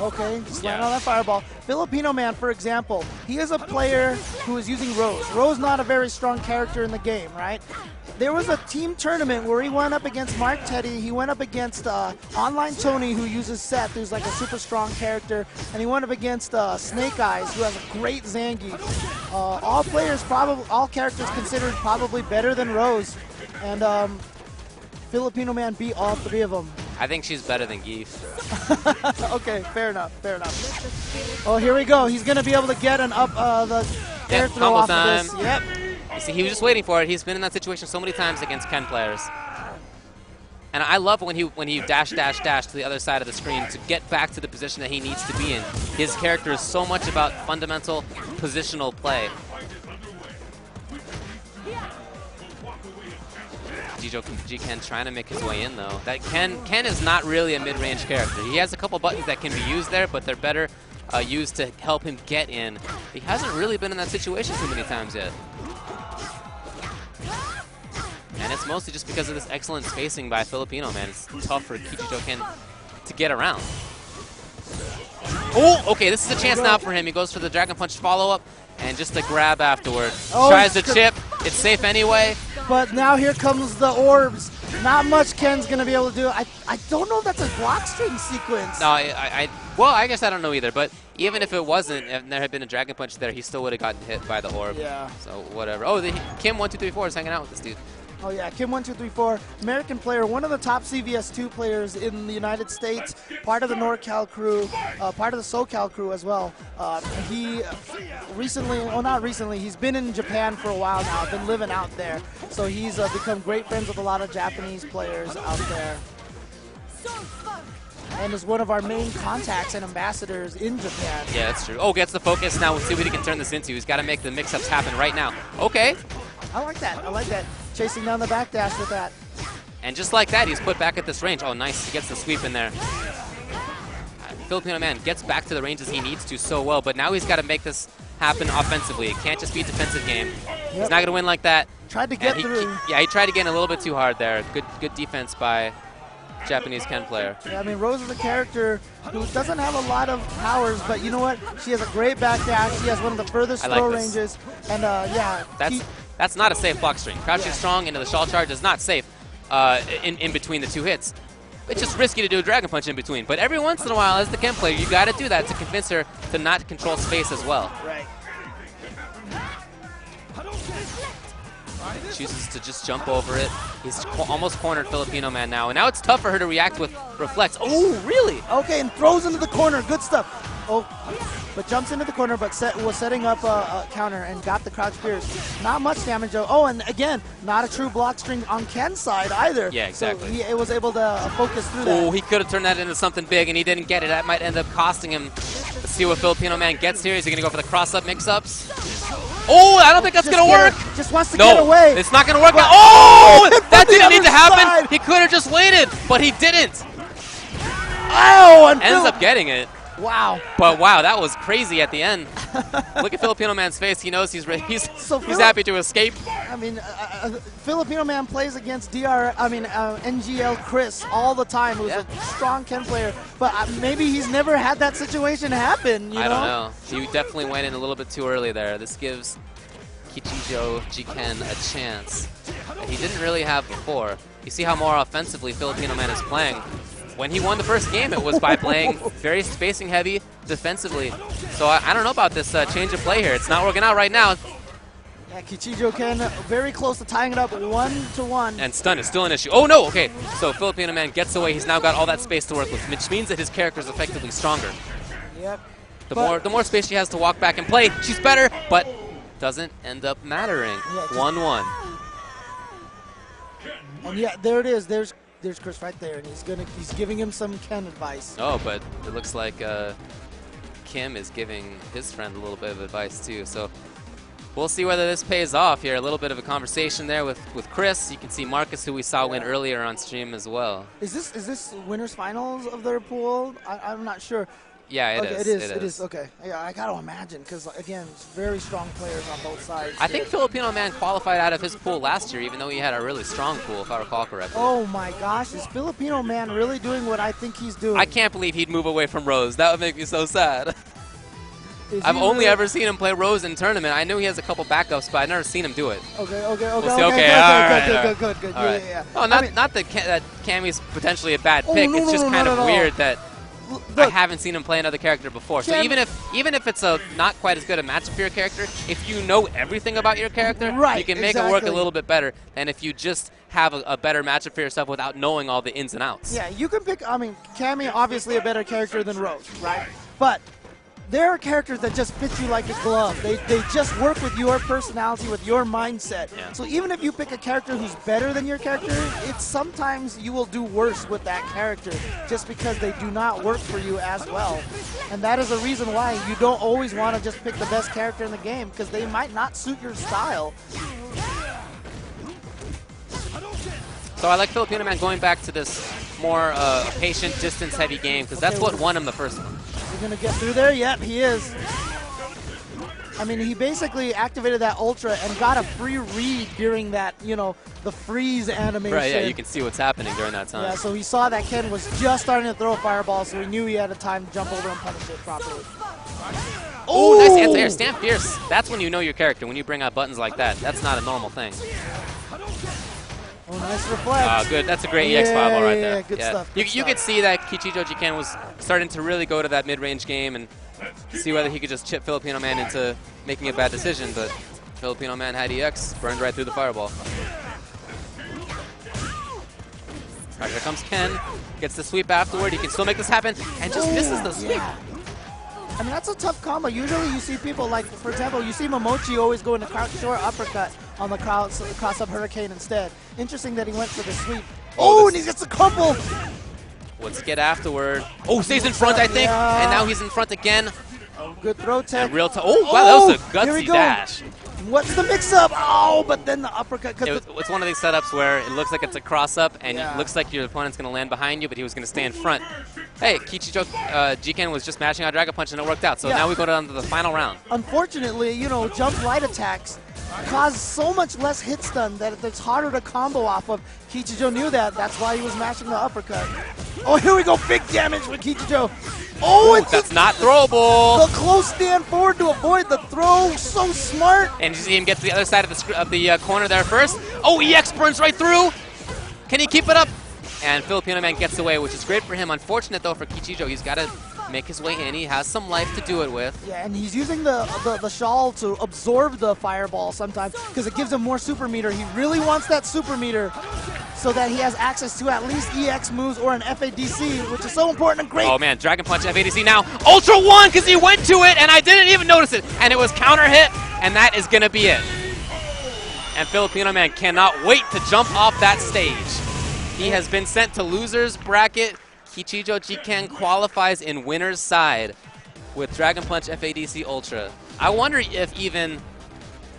Okay, just land on that fireball. Filipino Man, for example, he is a player who is using Rose. Rose not a very strong character in the game, right? There was a team tournament where he went up against Mark Teddy. He went up against Online Tony, who uses Seth, who's like a super strong character. And he went up against Snake Eyes, who has a great Zangief. All characters considered probably better than Rose. And Filipino Man beat all three of them. I think she's better than Geef. Okay, fair enough, fair enough. Oh, here we go. He's going to be able to get an up the air throw combo off time. of this. Yep. You see, he was just waiting for it. He's been in that situation so many times against Ken players. And I love when he dash to the other side of the screen to get back to the position that he needs to be in. His character is so much about fundamental positional play. Ken trying to make his way in, though. That Ken is not really a mid-range character. He has a couple buttons that can be used there, but they're better used to help him get in. He hasn't really been in that situation too many times yet. And it's mostly just because of this excellent spacing by Filipino Man. It's tough for Kichijo Ken to get around. Oh, okay, this is a chance now for him. He goes for the Dragon Punch follow-up, and just a grab afterward. Oh, tries to chip. It's safe anyway. But now here comes the orbs. Not much Ken's going to be able to do. I don't know if that's a block string sequence. No, well, I guess I don't know either. But even if it wasn't, if there had been a Dragon Punch there, he still would have gotten hit by the orb. Yeah. So whatever. Oh, Kim1234 is hanging out with this dude. Oh yeah, Kim1234, American player, one of the top CVS2 players in the United States, part of the NorCal crew, part of the SoCal crew as well. He recently, well not recently, he's been in Japan for a while now, been living out there. So he's become great friends with a lot of Japanese players out there. And is one of our main contacts and ambassadors in Japan. Yeah, that's true. Oh, gets the focus. Now we'll see what he can turn this into. He's got to make the mix-ups happen right now. Okay. I like that. I like that. Chasing down the backdash with that. And just like that, he's put back at this range. Oh, nice. He gets the sweep in there. Filipino Man gets back to the ranges he needs to so well, but now he's got to make this happen offensively. It can't just be a defensive game. He's not going to win like that. Tried to get through. He tried to get in a little bit too hard there. Good defense by Japanese Ken player. Yeah, I mean, Rose is a character who doesn't have a lot of powers, but you know what? She has a great backdash. She has one of the furthest throw ranges. And yeah. That's not a safe block string. Crouching strong into the shawl charge is not safe in between the two hits. it's just risky to do a Dragon Punch in between. But every once in a while, as the Ken player, you got to do that to convince her to not control space as well. Right. Chooses to just jump over it. He's almost cornered Filipino Man now, and now it's tough for her to react with reflects. Oh, really? Okay, and throws into the corner. Good stuff. Oh, but jumps into the corner, but was setting up a counter and got the crouch pierce. Not much damage though. Oh, and again, not a true block string on Ken's side either. Yeah, exactly. So he was able to focus through that. Oh, he could have turned that into something big, and he didn't get it. That might end up costing him. Let's see what Filipino Man gets here. Is he going to go for the cross-up mix-ups? Oh, I don't think that's going to work. Just wants to get away. It's not going to work. Oh, that didn't need to happen. Side. He could have just waited, but he didn't. Oh, and Ends up getting it. Wow. But wow, that was crazy at the end. Look at Filipino Man's face. He knows he's happy to escape. I mean, Filipino Man plays against NGL Chris all the time, who's a strong Ken player. But maybe he's never had that situation happen. You know? I don't know. He definitely went in a little bit too early there. This gives Kichijo Jiken a chance that he didn't really have before. You see how more offensively Filipino Man is playing. When he won the first game, it was by playing very spacing heavy defensively. So I don't know about this change of play here. It's not working out right now. Yeah, Kichijo Ken very close to tying it up 1-1. And stun is still an issue. Oh no, okay. So Filipino Man gets away. He's now got all that space to work with, which means that his character is effectively stronger. Yep. The more space she has to walk back and play, she's better, but doesn't end up mattering. 1-1. And yeah, there it is. There's Chris right there, and he's giving him some Ken advice. Oh, but it looks like Kim is giving his friend a little bit of advice too. So we'll see whether this pays off here. A little bit of a conversation there with Chris. You can see Marcus, who we saw win earlier on stream as well. Is this winners finals of their pool? I'm not sure. Yeah, It is. Okay. Yeah, I got to imagine because, again, it's very strong players on both sides. I think Filipino Man qualified out of his pool last year, even though he had a really strong pool, if I recall correctly. Oh, my gosh. Is Filipino Man really doing what I think he's doing? I can't believe he'd move away from Rose. That would make me so sad. I've only ever seen him play Rose in tournament. I knew he has a couple backups, but I've never seen him do it. Okay. We'll see. Good. Yeah. Oh, not that Cammy's potentially a bad pick. It's just kind of weird that I haven't seen him play another character before. So even if it's a not quite as good a matchup for your character, if you know everything about your character, you can make it work a little bit better than if you just have a better matchup for yourself without knowing all the ins and outs. Yeah, you can pick. Cammy obviously a better character than Rose, right? But there are characters that just fit you like a glove. They just work with your personality, with your mindset. Yeah. So even if you pick a character who's better than your character, it's sometimes you will do worse with that character just because they do not work for you as well. And that is a reason why you don't always want to just pick the best character in the game because they might not suit your style. So I like Filipino Man going back to this more patient, distance-heavy game because that's what won him the first one. He's going to get through there? Yep, he is. I mean, he basically activated that Ultra and got a free read during that, the freeze animation. Right, yeah, you can see what's happening during that time. Yeah, so he saw that Ken was just starting to throw a fireball, so he knew he had a time to jump over and punish it properly. Oh, nice anti-air. Stand fierce. That's when you know your character, when you bring out buttons like that. That's not a normal thing. Oh, nice reflex. Good. That's a great EX fireball right there. Yeah, good stuff. You could see that Kichijo Jiken was starting to really go to that mid-range game and see whether he could just chip Filipino Man into making a bad decision, but Filipino Man had EX, burned right through the fireball. All right, here comes Ken. Gets the sweep afterward. He can still make this happen and just misses the sweep. Yeah. I mean, that's a tough combo. Usually you see people like, for example, you see Momochi always go into crouch short uppercut on the cross-up hurricane instead. Interesting that he went for the sweep. Oh, and he gets a couple. Let's get afterward. Oh, stays in front, I think. And now he's in front again. Oh, good throw tech. Oh, wow, that was a gutsy dash. What's the mix-up? Oh, but then the uppercut. It's one of these setups where it looks like it's a cross-up, and it looks like your opponent's going to land behind you, but he was going to stay in front. Hey, Kichijo Jiken was just mashing out Dragon Punch, and it worked out. So now we go down to the final round. Unfortunately, jump light attacks cause so much less hit stun that it's harder to combo off of. Kichijo knew that. That's why he was mashing the uppercut. Oh, here we go. Big damage with Kichijo. Oh, that's not throwable. The close stand forward to avoid the throw. So smart. And you see him get to the other side of the corner there first. Oh, EX burns right through. Can he keep it up? and Filipino Man gets away, which is great for him. Unfortunate, though, for Kichijo. He's got to make his way in. He has some life to do it with. Yeah, and he's using the shawl to absorb the fireball sometimes because it gives him more super meter. He really wants that super meter so that he has access to at least EX moves or an FADC, which is so important and great. Oh, man, Dragon Punch FADC now. Ultra 1 because he went to it, and I didn't even notice it. And it was counter hit, and that is going to be it. And Filipino Man cannot wait to jump off that stage. He has been sent to loser's bracket. Kichijo Jiken qualifies in winner's side with Dragon Punch FADC Ultra. I wonder if even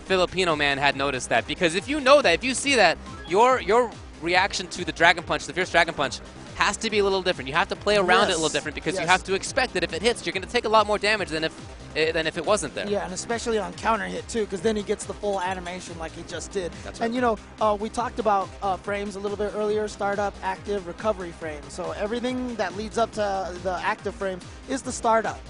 Filipino Man had noticed that, because if you know that, if you see that, your reaction to the Dragon Punch, the Fierce Dragon Punch, has to be a little different. You have to play around it a little different because you have to expect that if it hits, you're going to take a lot more damage than if it wasn't there. Yeah, and especially on counter hit too, because then he gets the full animation like he just did. That's right. And you know, we talked about frames a little bit earlier: startup, active, recovery frames. So everything that leads up to the active frames is the startup.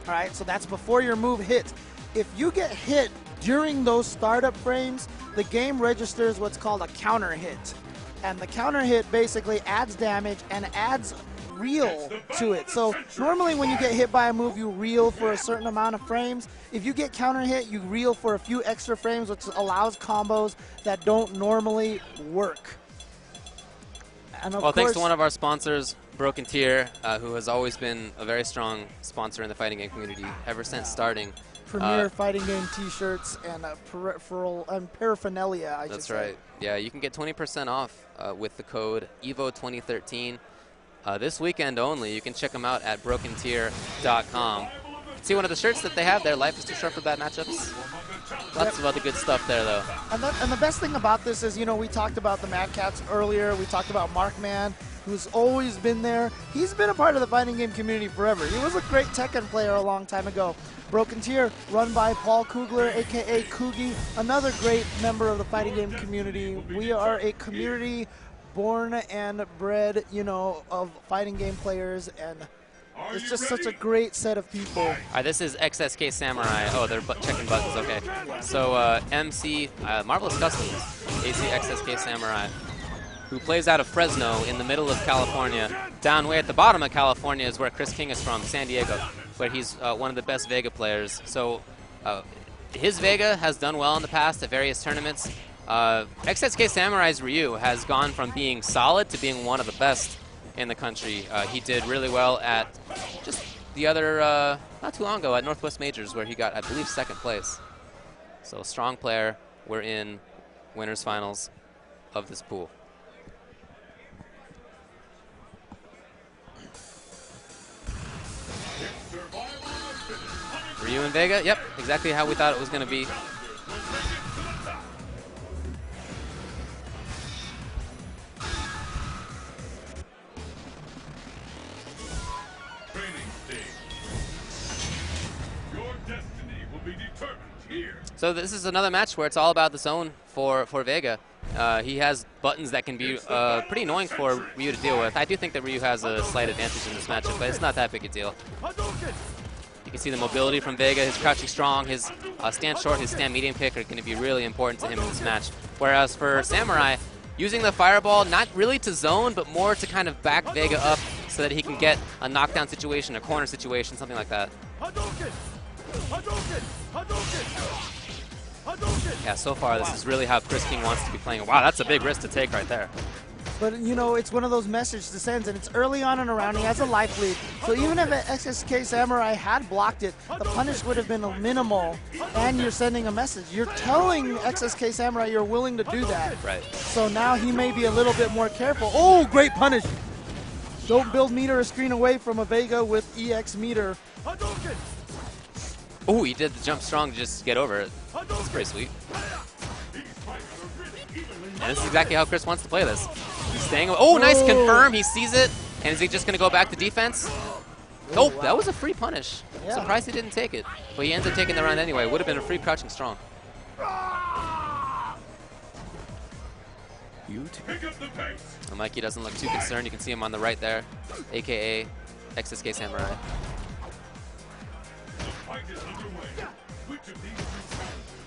All right, so that's before your move hits. If you get hit during those startup frames, the game registers what's called a counter hit. And the counter hit basically adds damage and adds reel to it. So normally when you get hit by a move, you reel for a certain amount of frames. If you get counter hit, you reel for a few extra frames, which allows combos that don't normally work. And of course, thanks to one of our sponsors, Broken Tier, who has always been a very strong sponsor in the fighting game community ever since starting. Premier fighting game T-shirts and peripheral and paraphernalia. I should say. That's right. Yeah, you can get 20% off with the code EVO2013 this weekend only. You can check them out at brokentier.com. See one of the shirts that they have there. Life is too short for bad matchups. Lots of other good stuff there, though. And the best thing about this is, you know, we talked about the Mad Cats earlier. We talked about Markman, who's always been there. He's been a part of the fighting game community forever. He was a great Tekken player a long time ago. Broken Tier, run by Paul Kugler, a.k.a. Kugi, another great member of the fighting game community. We are a community born and bred, you know, of fighting game players, and it's just such a great set of people. All right, this is XSK Samurai. Oh, they're checking buttons, okay. So MC, Marvelous Customs, AC XSK Samurai, who plays out of Fresno in the middle of California. Down way at the bottom of California is where Chris King is from, San Diego, where he's one of the best Vega players. So his Vega has done well in the past at various tournaments. XSK Samurai's Ryu has gone from being solid to being one of the best in the country. He did really well at just the other, not too long ago, at Northwest Majors, where he got, I believe, second place. So strong player. We're in winners finals of this pool. Ryu and Vega, yep, exactly how we thought it was going to be. So this is another match where it's all about the zone for Vega. He has buttons that can be pretty annoying for Ryu to deal with. I do think that Ryu has a slight advantage in this matchup, but it's not that big a deal. You can see the mobility from Vega, his crouching strong, his stand short, his stand medium kick are going to be really important to him in this match. Whereas for Samurai, using the fireball, not really to zone, but more to kind of back Vega up so that he can get a knockdown situation, a corner situation, something like that. Yeah, so far this is really how Chris King wants to be playing. Wow, that's a big risk to take right there. But, you know, it's one of those message descends, and it's early on and around. He has a life lead. So even if XSK Samurai had blocked it, the punish would have been minimal, and you're sending a message. You're telling XSK Samurai you're willing to do that. Right. So now he may be a little bit more careful. Oh, great punish. Don't build meter or screen away from a Vega with EX meter. Oh, he did the jump strong to just get over it. That's pretty sweet. And this is exactly how Chris wants to play this. He's staying away. Oh, nice confirm. He sees it. And is he just going to go back to defense? Oh, that was a free punish. Yeah. Surprised he didn't take it. But he ends up taking the round anyway. Would have been a free crouching strong. And Mikey doesn't look too concerned. You can see him on the right there, a.k.a. XSK Samurai.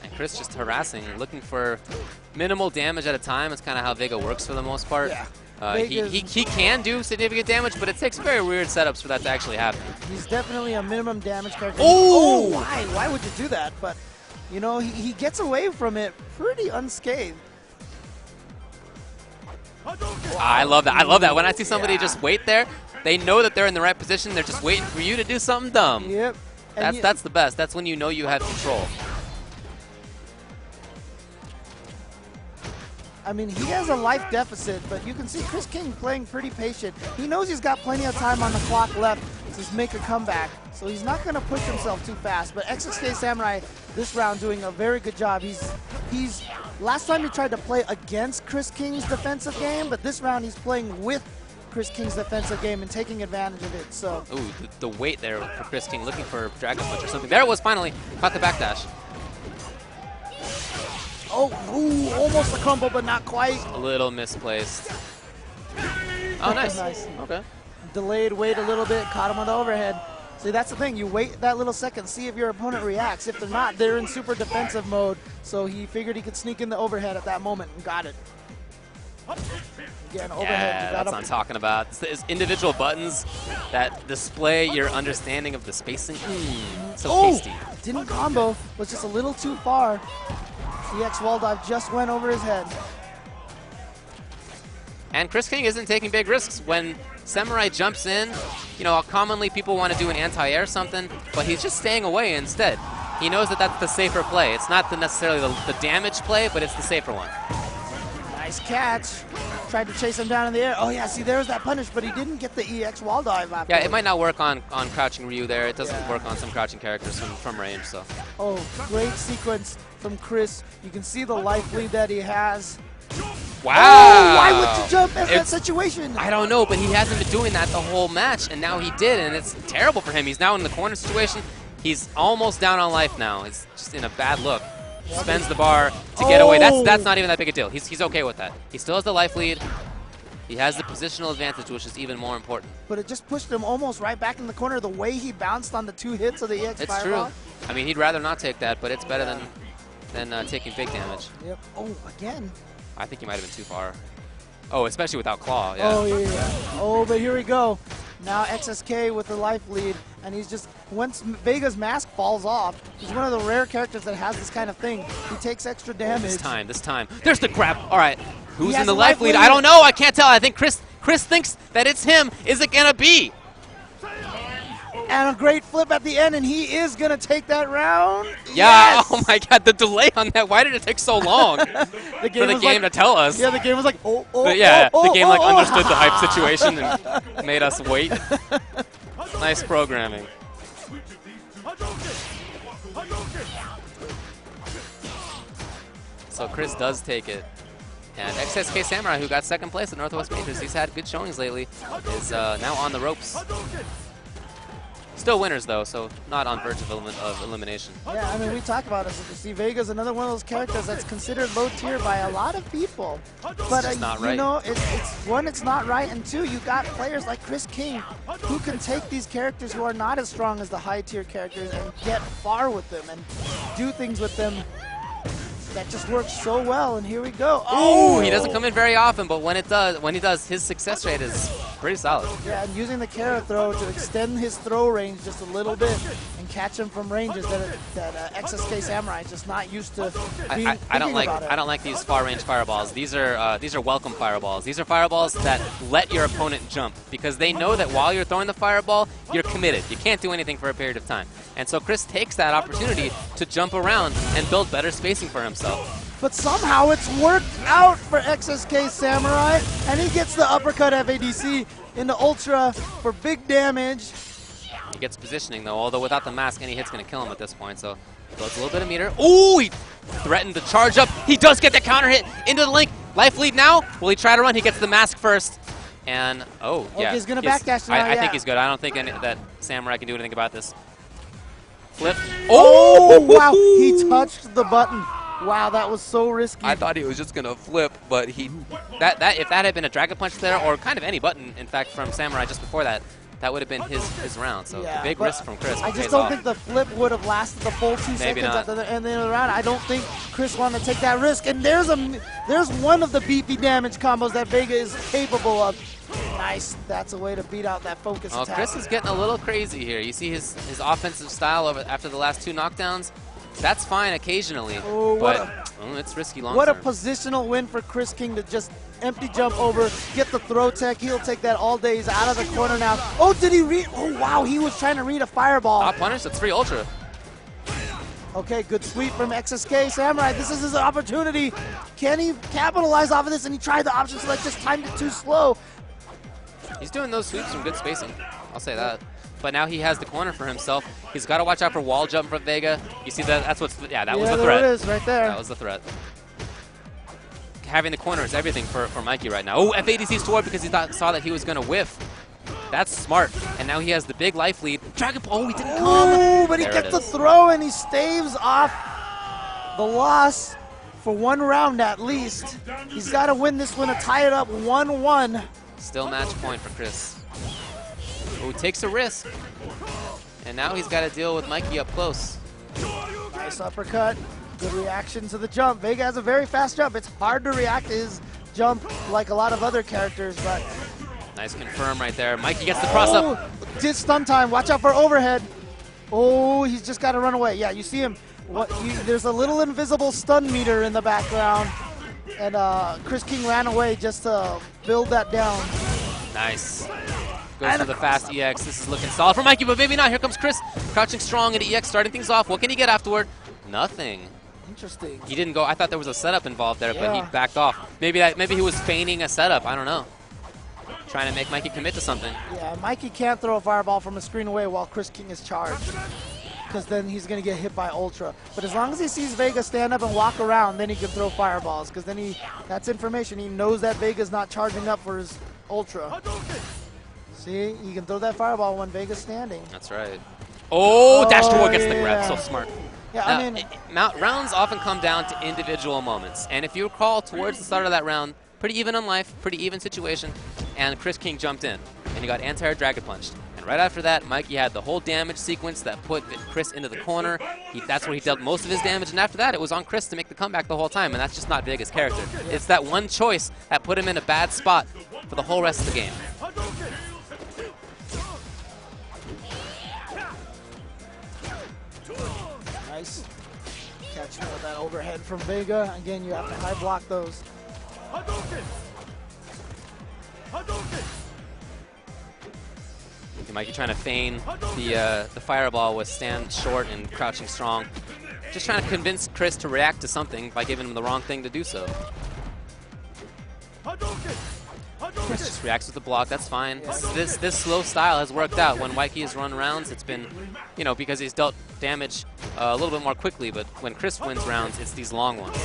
And Chris just harassing, looking for minimal damage at a time. It's kind of how Vega works for the most part. Yeah. He can do significant damage, but it takes very weird setups for that to actually happen. He's definitely a minimum damage character. Oh! Why? Why would you do that? But, you know, he gets away from it pretty unscathed. I love that. I love that. When I see somebody just wait there, they know that they're in the right position. They're just waiting for you to do something dumb. Yep. That's the best. That's when you know you have control. I mean, he has a life deficit, but you can see Chris King playing pretty patient. He knows he's got plenty of time on the clock left to make a comeback, so he's not going to push himself too fast. But XSK Samurai this round doing a very good job. He's last time he tried to play against Chris King's defensive game, but this round he's playing with Chris King's defensive game and taking advantage of it. So, ooh, the wait there for Chris King, looking for Dragon Punch or something. There it was finally. Caught the backdash. Oh, ooh, almost a crumble, but not quite. A little misplaced. Oh, nice. Nice. Okay. Delayed, wait a little bit, caught him on the overhead. See, that's the thing. You wait that little second, see if your opponent reacts. If they're not, they're in super defensive mode. So he figured he could sneak in the overhead at that moment and got it. Again, overhead. Yeah, that's what I'm talking about. It's individual buttons that display your understanding of the spacing. So tasty. Didn't combo, was just a little too far. EX wall dive just went over his head. And Chris King isn't taking big risks. When Samurai jumps in, you know, commonly people want to do an anti-air something, but he's just staying away instead. He knows that that's the safer play. It's not necessarily the damage play, but it's the safer one. Nice catch. Tried to chase him down in the air. Oh yeah, see there's that punish, but he didn't get the EX wall dive after. Yeah, it might not work on crouching Ryu there. It doesn't work on some crouching characters from range, so. Oh, great sequence from Chris. You can see the life lead that he has. Wow! Oh, why would you jump in that situation? I don't know, but he hasn't been doing that the whole match, and now he did, and it's terrible for him. He's now in the corner situation. He's almost down on life now. It's just in a bad look. Spends the bar to get away. That's not even that big a deal. He's okay with that. He still has the life lead. He has the positional advantage, which is even more important. But it just pushed him almost right back in the corner the way he bounced on the 2 hits of the EX It's fireball. true. I mean, he'd rather not take that, but it's better than taking big damage. Yep. Oh, again. I think he might have been too far. Oh, especially without claw. Yeah. Oh, yeah. Oh, but here we go. Now XSK with the life lead, and he's just, once Vega's mask falls off, he's one of the rare characters that has this kind of thing. He takes extra damage. This time. There's the grab. All right. Who's in the life lead? I don't know. I can't tell. I think Chris thinks that it's him. Is it going to be? And a great flip at the end, and he is going to take that round. Yeah. Yes! Oh, my God. The delay on that. Why did it take so long for the game to tell us? Yeah, the game was like, the game understood the hype situation and made us wait. Nice programming. So Chris does take it. And XSK Samurai, who got second place at Northwest Majors, he's had good showings lately, is now on the ropes. Still winners, though, so not on verge of elimination. Yeah, I mean, we talk about it. You see, Vega's another one of those characters that's considered low tier by a lot of people. But, it's not right. You know, it's one, it's not right, and two, you got players like Chris King who can take these characters who are not as strong as the high tier characters and get far with them and do things with them that just works so well, and here we go. Oh, he doesn't come in very often, but when he does, his success rate is pretty solid. Yeah, and using the carrot throw to extend his throw range just a little bit and catch him from ranges that XSK Samurai is just not used to being I don't like these far range fireballs. These are welcome fireballs. These are fireballs that let your opponent jump because they know that while you're throwing the fireball, you're committed. You can't do anything for a period of time. And so Chris takes that opportunity to jump around and build better spacing for himself. But somehow it's worked out for XSK Samurai, and he gets the uppercut FADC into Ultra for big damage. He gets positioning, though, although without the mask, any hit's going to kill him at this point, so builds a little bit of meter. Ooh, he threatened to charge up. He does get the counter hit into the link. Life lead now. Will he try to run? He gets the mask first. And, yeah. He's going to backdash now, I think he's good. I don't think that Samurai can do anything about this. Flip. Oh, wow. He touched the button. Wow, that was so risky. I thought he was just going to flip, but if that had been a Dragon Punch there, or kind of any button, in fact, from Samurai just before that, that would have been his round. So Yeah, the big but risk from Chris. I just pays don't off. think the flip would have lasted the full 2 seconds not. at the end of the round. I don't think Chris wanted to take that risk. And there's one of the beefy damage combos that Vega is capable of. Nice. That's a way to beat out that focus attack. Chris is getting a little crazy here. You see his offensive style after the last 2 knockdowns. That's fine occasionally, but it's risky long What a term. positional win for Chris King to just empty jump over, get the throw tech. He'll take that all day. He's out of the corner now. Oh, did he read? Oh, wow. He was trying to read a fireball. Top punish, that's free ultra. Okay, good sweep from XSK. Samurai, this is his opportunity. Can he capitalize off of this? And he tried the option select, just timed it too slow. He's doing those sweeps from good spacing. I'll say that. But now he has the corner for himself. He's got to watch out for wall jump from Vega. You see that? That's what's that was the threat. There it is, right there. That was the threat. Having the corner is everything for Mikey right now. Oh, FADC's toward because he saw that he was going to whiff. That's smart. And now he has the big life lead. Dragon Ball, he didn't come. Oh, but he There it gets the is. throw and he staves off the loss for 1 round at least. He's got to win this one to tie it up 1-1. Still match point for Chris. Oh, takes a risk. And now he's got to deal with Mikey up close. Nice uppercut. Good reaction to the jump. Vega has a very fast jump. It's hard to react to his jump like a lot of other characters, but... Nice confirm right there. Mikey gets the cross up. Did stun time. Watch out for overhead. Oh, he's just got to run away. Yeah, you see him. There's a little invisible stun meter in the background. And Chris King ran away just to build that down. Nice. Goes for the fast EX. This is looking solid for Mikey, but maybe not. Here comes Chris. Crouching strong into EX, starting things off. What can he get afterward? Nothing. Interesting. He didn't go. I thought there was a setup involved there, but he Yeah. backed off. Maybe he was feigning a setup. I don't know. Trying to make Mikey commit to something. Yeah, Mikey can't throw a fireball from a screen away while Chris King is charged, because then he's going to get hit by Ultra. But as long as he sees Vega stand up and walk around, then he can throw fireballs, because then that's information. He knows that Vega's not charging up for his Ultra. See, he can throw that fireball when Vega's standing. That's right. Oh, dash Oh, toward gets the grab. yeah. So smart. Yeah, Now, I mean, rounds often come down to individual moments. And if you recall, towards the start of that round, pretty even on life, pretty even situation, and Chris King jumped in, and he got anti-air dragon punched. And right after that, Mikey had the whole damage sequence that put Chris into the corner. That's where he dealt most of his damage, and after that, it was on Chris to make the comeback the whole time, and that's just not Vega's character. It's that one choice that put him in a bad spot for the whole rest of the game. nice. Catching with that overhead from Vega. Again, you have to high block those. Mikey trying to feign the fireball with stand short and crouching strong. Just trying to convince Chris to react to something by giving him the wrong thing to do so. Chris just reacts with the block, that's fine. This slow style has worked out. When Mikey has run rounds, it's been, because he's dealt damage a little bit more quickly, but when Chris wins rounds, it's these long ones.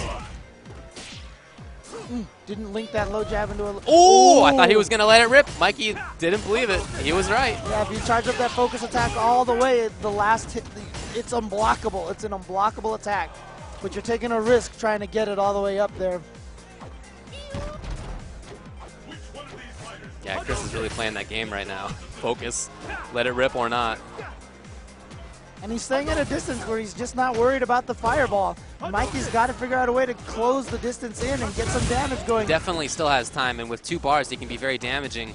Didn't link that low jab into a... Oh, I thought he was going to let it rip. Mikey didn't believe it. He was right. Yeah, if you charge up that focus attack all the way, the last hit, it's unblockable. It's an unblockable attack. But you're taking a risk trying to get it all the way up there. Yeah, Chris is really playing that game right now. Focus, let it rip or not. And he's staying at a distance where he's just not worried about the fireball. Mikey's got to figure out a way to close the distance in and get some damage going. Definitely still has time, and with 2 bars, he can be very damaging.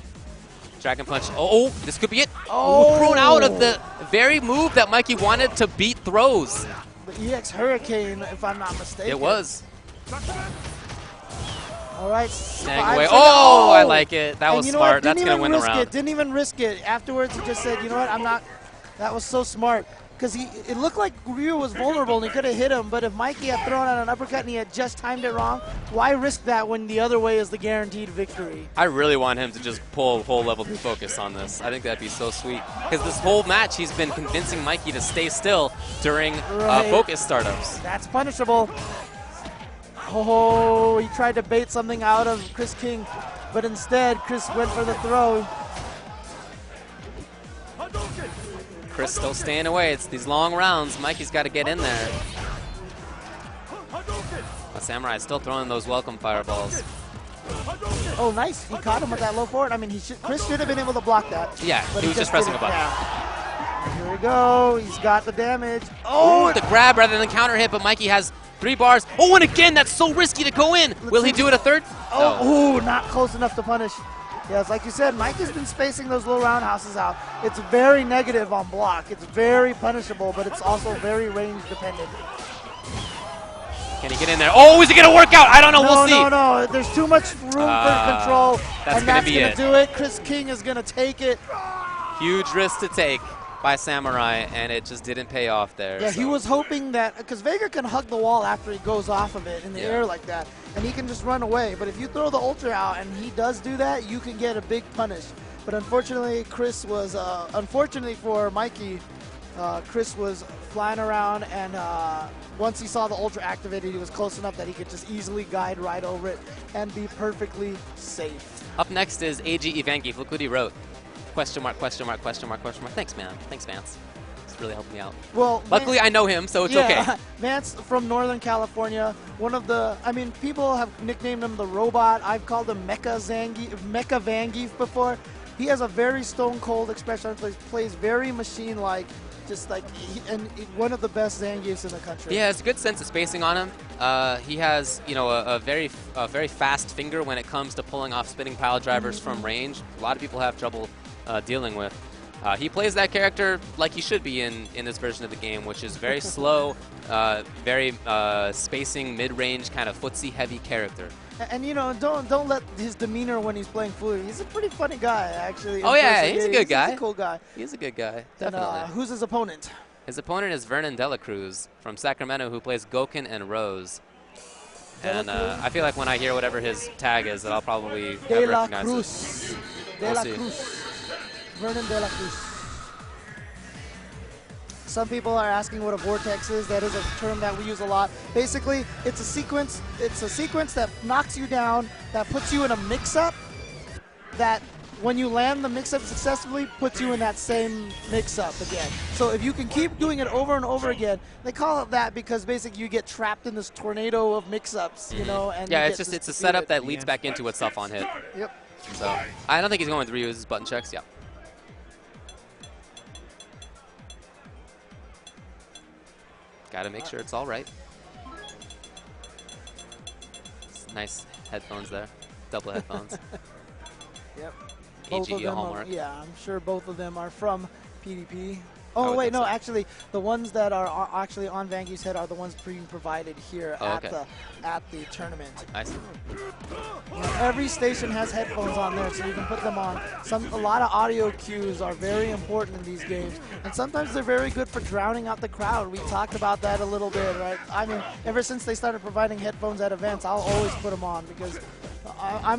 Dragon Punch. Oh, this could be it. Oh, thrown out of the very move that Mikey wanted to beat throws. The EX Hurricane, if I'm not mistaken. It was. All right. Snag away. Oh, I like it. That was smart. That's going to win the round. Didn't even risk it. Afterwards, he just said, you know what, I'm not. That was so smart. Because it looked like Ryu was vulnerable and he could have hit him, but if Mikey had thrown out an uppercut and he had just timed it wrong, why risk that when the other way is the guaranteed victory? I really want him to just pull whole level focus on this. I think that'd be so sweet. Because this whole match, he's been convincing Mikey to stay still during focus startups. That's punishable. Oh, he tried to bait something out of Chris King, but instead, Chris went for the throw. Chris still staying away. It's these long rounds. Mikey's got to get in there. But Samurai is still throwing those welcome fireballs. Oh, nice. He caught him with that low forward. I mean, Chris should have been able to block that. Yeah, but he was just pressing a button. Here we go. He's got the damage. Oh, the grab rather than counter hit, but Mikey has 3 bars. Oh, and again, that's so risky to go in. Will he do it a third? Oh, not close enough to punish. Yes, like you said, Mike has been spacing those little roundhouses out. It's very negative on block. It's very punishable, but it's also very range dependent. Can he get in there? Oh, is he going to work out? I don't know. We'll see. No. There's too much room for control. That's going to to do it. Chris King is going to take it. Huge risk to take by Samurai, and it just didn't pay off there. Yeah, so. he was hoping that, because Vega can hug the wall after he goes off of it in the air like that, and he can just run away. But if you throw the ultra out and he does do that, you can get a big punish. But unfortunately, Chris was, unfortunately for Mikey, Chris was flying around, and once he saw the ultra activated, he was close enough that he could just easily guide right over it and be perfectly safe. Up next is AG Evangeef. Look what he wrote. Question mark, question mark, question mark, question mark. Thanks, man. Thanks, Vance. It's really helping me out. Well, luckily I know him, so it's okay. Vance from Northern California. One of the, I mean, people have nicknamed him the Robot. I've called him Mecha Vangeef before. He has a very stone cold expression. Plays very machine-like. Just like, one of the best Zangiefs in the country. Yeah, it's a good sense of spacing on him. He has, you know, a very fast finger when it comes to pulling off spinning pile drivers from range. A lot of people have trouble dealing with. He plays that character like he should be in this version of the game, which is very slow, very spacing, mid-range, kind of footsie-heavy character. And you know, don't let his demeanor when he's playing Fluid. He's a pretty funny guy, actually. Oh yeah, he's a good guy. He's a cool guy. He's a good guy, definitely. And, who's his opponent? His opponent is Vernon Dela Cruz from Sacramento, who plays Goken and Rose. And I feel like when I hear whatever his tag is, that I'll probably recognize it. De La Cruz. Vernon De La Cruz. Some people are asking what a vortex is. That is a term that we use a lot. Basically, it's a sequence. It's a sequence that knocks you down, that puts you in a mix-up, that when you land the mix-up successfully, puts you in that same mix-up again. So if you can keep doing it over and over again, they call it that because basically you get trapped in this tornado of mix-ups, you know. And yeah, it's a setup that leads back into itself on hit. Yep. So I don't think he's going to reuse his button checks. Yeah. Got to make sure it's all right. Nice headphones there, double headphones. Yep. AGE hallmark. Yeah, I'm sure both of them are from PDP. Oh wait, no, actually, the ones that are actually on Vangeef's head are the ones being provided here at the tournament. I see. Every station has headphones on there, so you can put them on. A lot of audio cues are very important in these games, and sometimes they're very good for drowning out the crowd. We talked about that a little bit, right? I mean, ever since they started providing headphones at events, I'll always put them on because I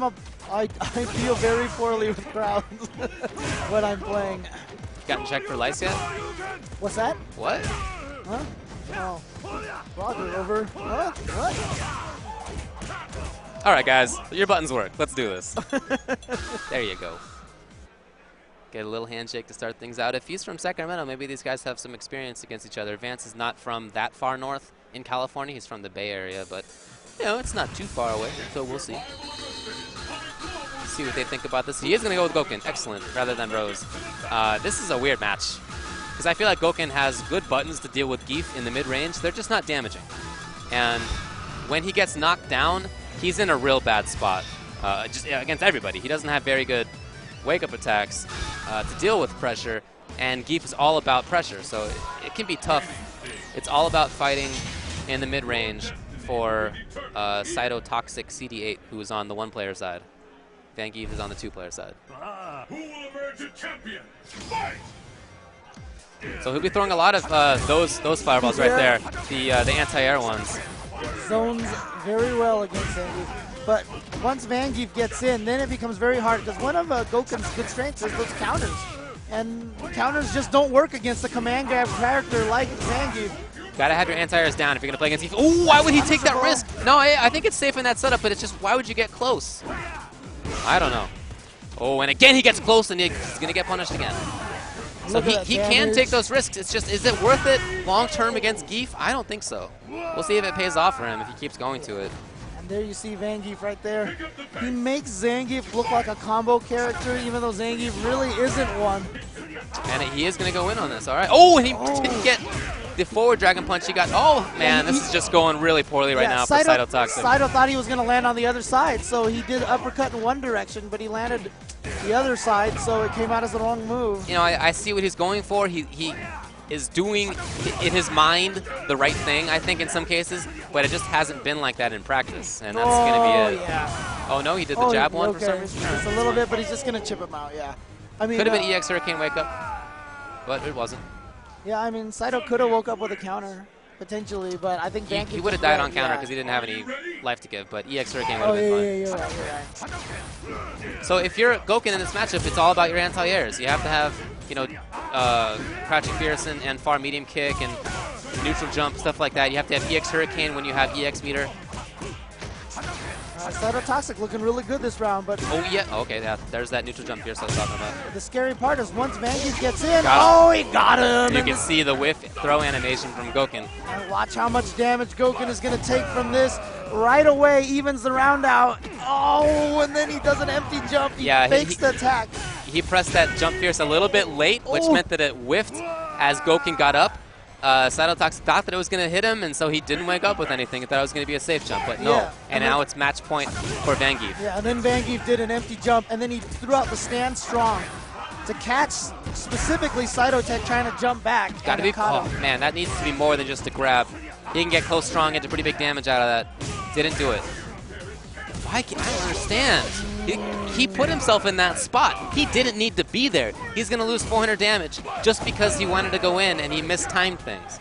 feel very poorly with crowds when I'm playing. Gotten checked for lice yet? What's that? What? Huh? Oh. Roger, over. What? All right, guys. Your buttons work. Let's do this. There you go. Get a little handshake to start things out. If he's from Sacramento, maybe these guys have some experience against each other. Vance is not from that far north in California. He's from the Bay Area, but, you know, it's not too far away, so we'll see. See what they think about this. He is going to go with Goken. Excellent, rather than Rose. This is a weird match because I feel like Goken has good buttons to deal with Geef in the mid-range. They're just not damaging. And when he gets knocked down, he's in a real bad spot just against everybody. He doesn't have very good wake-up attacks to deal with pressure, and Geef is all about pressure, so it can be tough. It's all about fighting in the mid-range for Cytotoxic CD8, who is on the one-player side. Vangeef is on the two-player side. Who will emerge a champion? Fight! So he'll be throwing a lot of those fireballs right there, the anti-air ones. Zones very well against Vangeef. But once Vangeef gets in, then it becomes very hard because one of Goken's good strengths is those counters. And counters just don't work against a command grab character like Vangeef. Gotta have your anti-airs down if you're gonna play against Geef. Oh, why would he take that risk? No, I think it's safe in that setup, but it's just, why would you get close? I don't know. Oh, and again he gets close and he's going to get punished again. So he can take those risks. It's just, is it worth it long-term against Geef? I don't think so. We'll see if it pays off for him if he keeps going to it. And there you see Zangief right there. He makes Zangief look like a combo character, even though Zangief really isn't one. And he is going to go in on this, all right. Oh, and he didn't get the forward Dragon Punch he got. Oh, man, this is just going really poorly right now for Saito Toxic. Saito thought he was going to land on the other side, so he did uppercut in one direction, but he landed the other side, so it came out as the wrong move. You know, I see what he's going for. He is doing, in his mind, the right thing, I think, in some cases, but it just hasn't been like that in practice, and that's going to be it. Yeah. Oh, no, he did the jab one for some reason? Just a little bit, but he's just going to chip him out, yeah. I mean, could have been EX Hurricane Wake Up, but it wasn't. Yeah, I mean, Saito could have woke up with a counter, potentially, but I think he would have died on counter because he didn't have any life to give, but EX Hurricane would have been fine. You're right. So if you're Gouken in this matchup, it's all about your anti-airs. You have to have, you know, crouching fierce and far medium kick and neutral jump, stuff like that. You have to have EX Hurricane when you have EX meter. Saito Toxic looking really good this round, but... Oh, yeah. Okay, yeah, there's that neutral jump fierce I was talking about. The scary part is once Zangief gets in, he got him! You can see the whiff throw animation from Gouken. And watch how much damage Gouken is going to take from this. Right away, evens the round out. Oh, and then he does an empty jump. He fakes the attack. He pressed that jump fierce a little bit late, which meant that it whiffed as Gouken got up. Saito Toxic thought that it was going to hit him, and so he didn't wake up with anything. He thought it was going to be a safe jump, but no. Yeah, and now it's match point for Zangief. Yeah, and then Zangief did an empty jump, and then he threw out the stand strong to catch specifically Saito Tech trying to jump back. Got to be. Oh man, that needs to be more than just a grab. He can get close strong, get pretty big damage out of that. Didn't do it. I don't understand. He put himself in that spot. He didn't need to be there. He's going to lose 400 damage just because he wanted to go in and he mistimed things.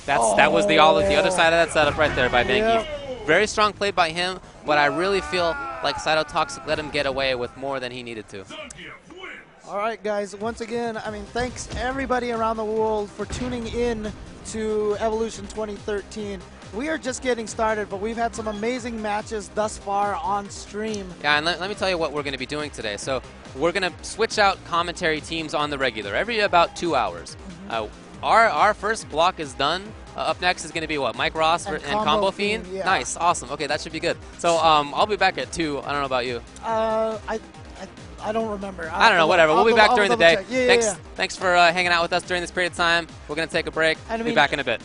That was the other side of that setup right there by Zangief. Very strong play by him, but I really feel like Saito Toxic let him get away with more than he needed to. All right, guys. Once again, I mean, thanks everybody around the world for tuning in to Evolution 2013. We are just getting started, but we've had some amazing matches thus far on stream. Yeah, and let me tell you what we're going to be doing today. So we're going to switch out commentary teams on the regular every about 2 hours. Our first block is done. Up next is going to be what? Mike Ross and Combo Fiend? Yeah. Nice, awesome. Okay, that should be good. So I'll be back at 2. I don't know about you. I don't remember. I don't know, whatever. We'll be back during the day. Thanks for hanging out with us during this period of time. We're going to take a break. Be back in a bit.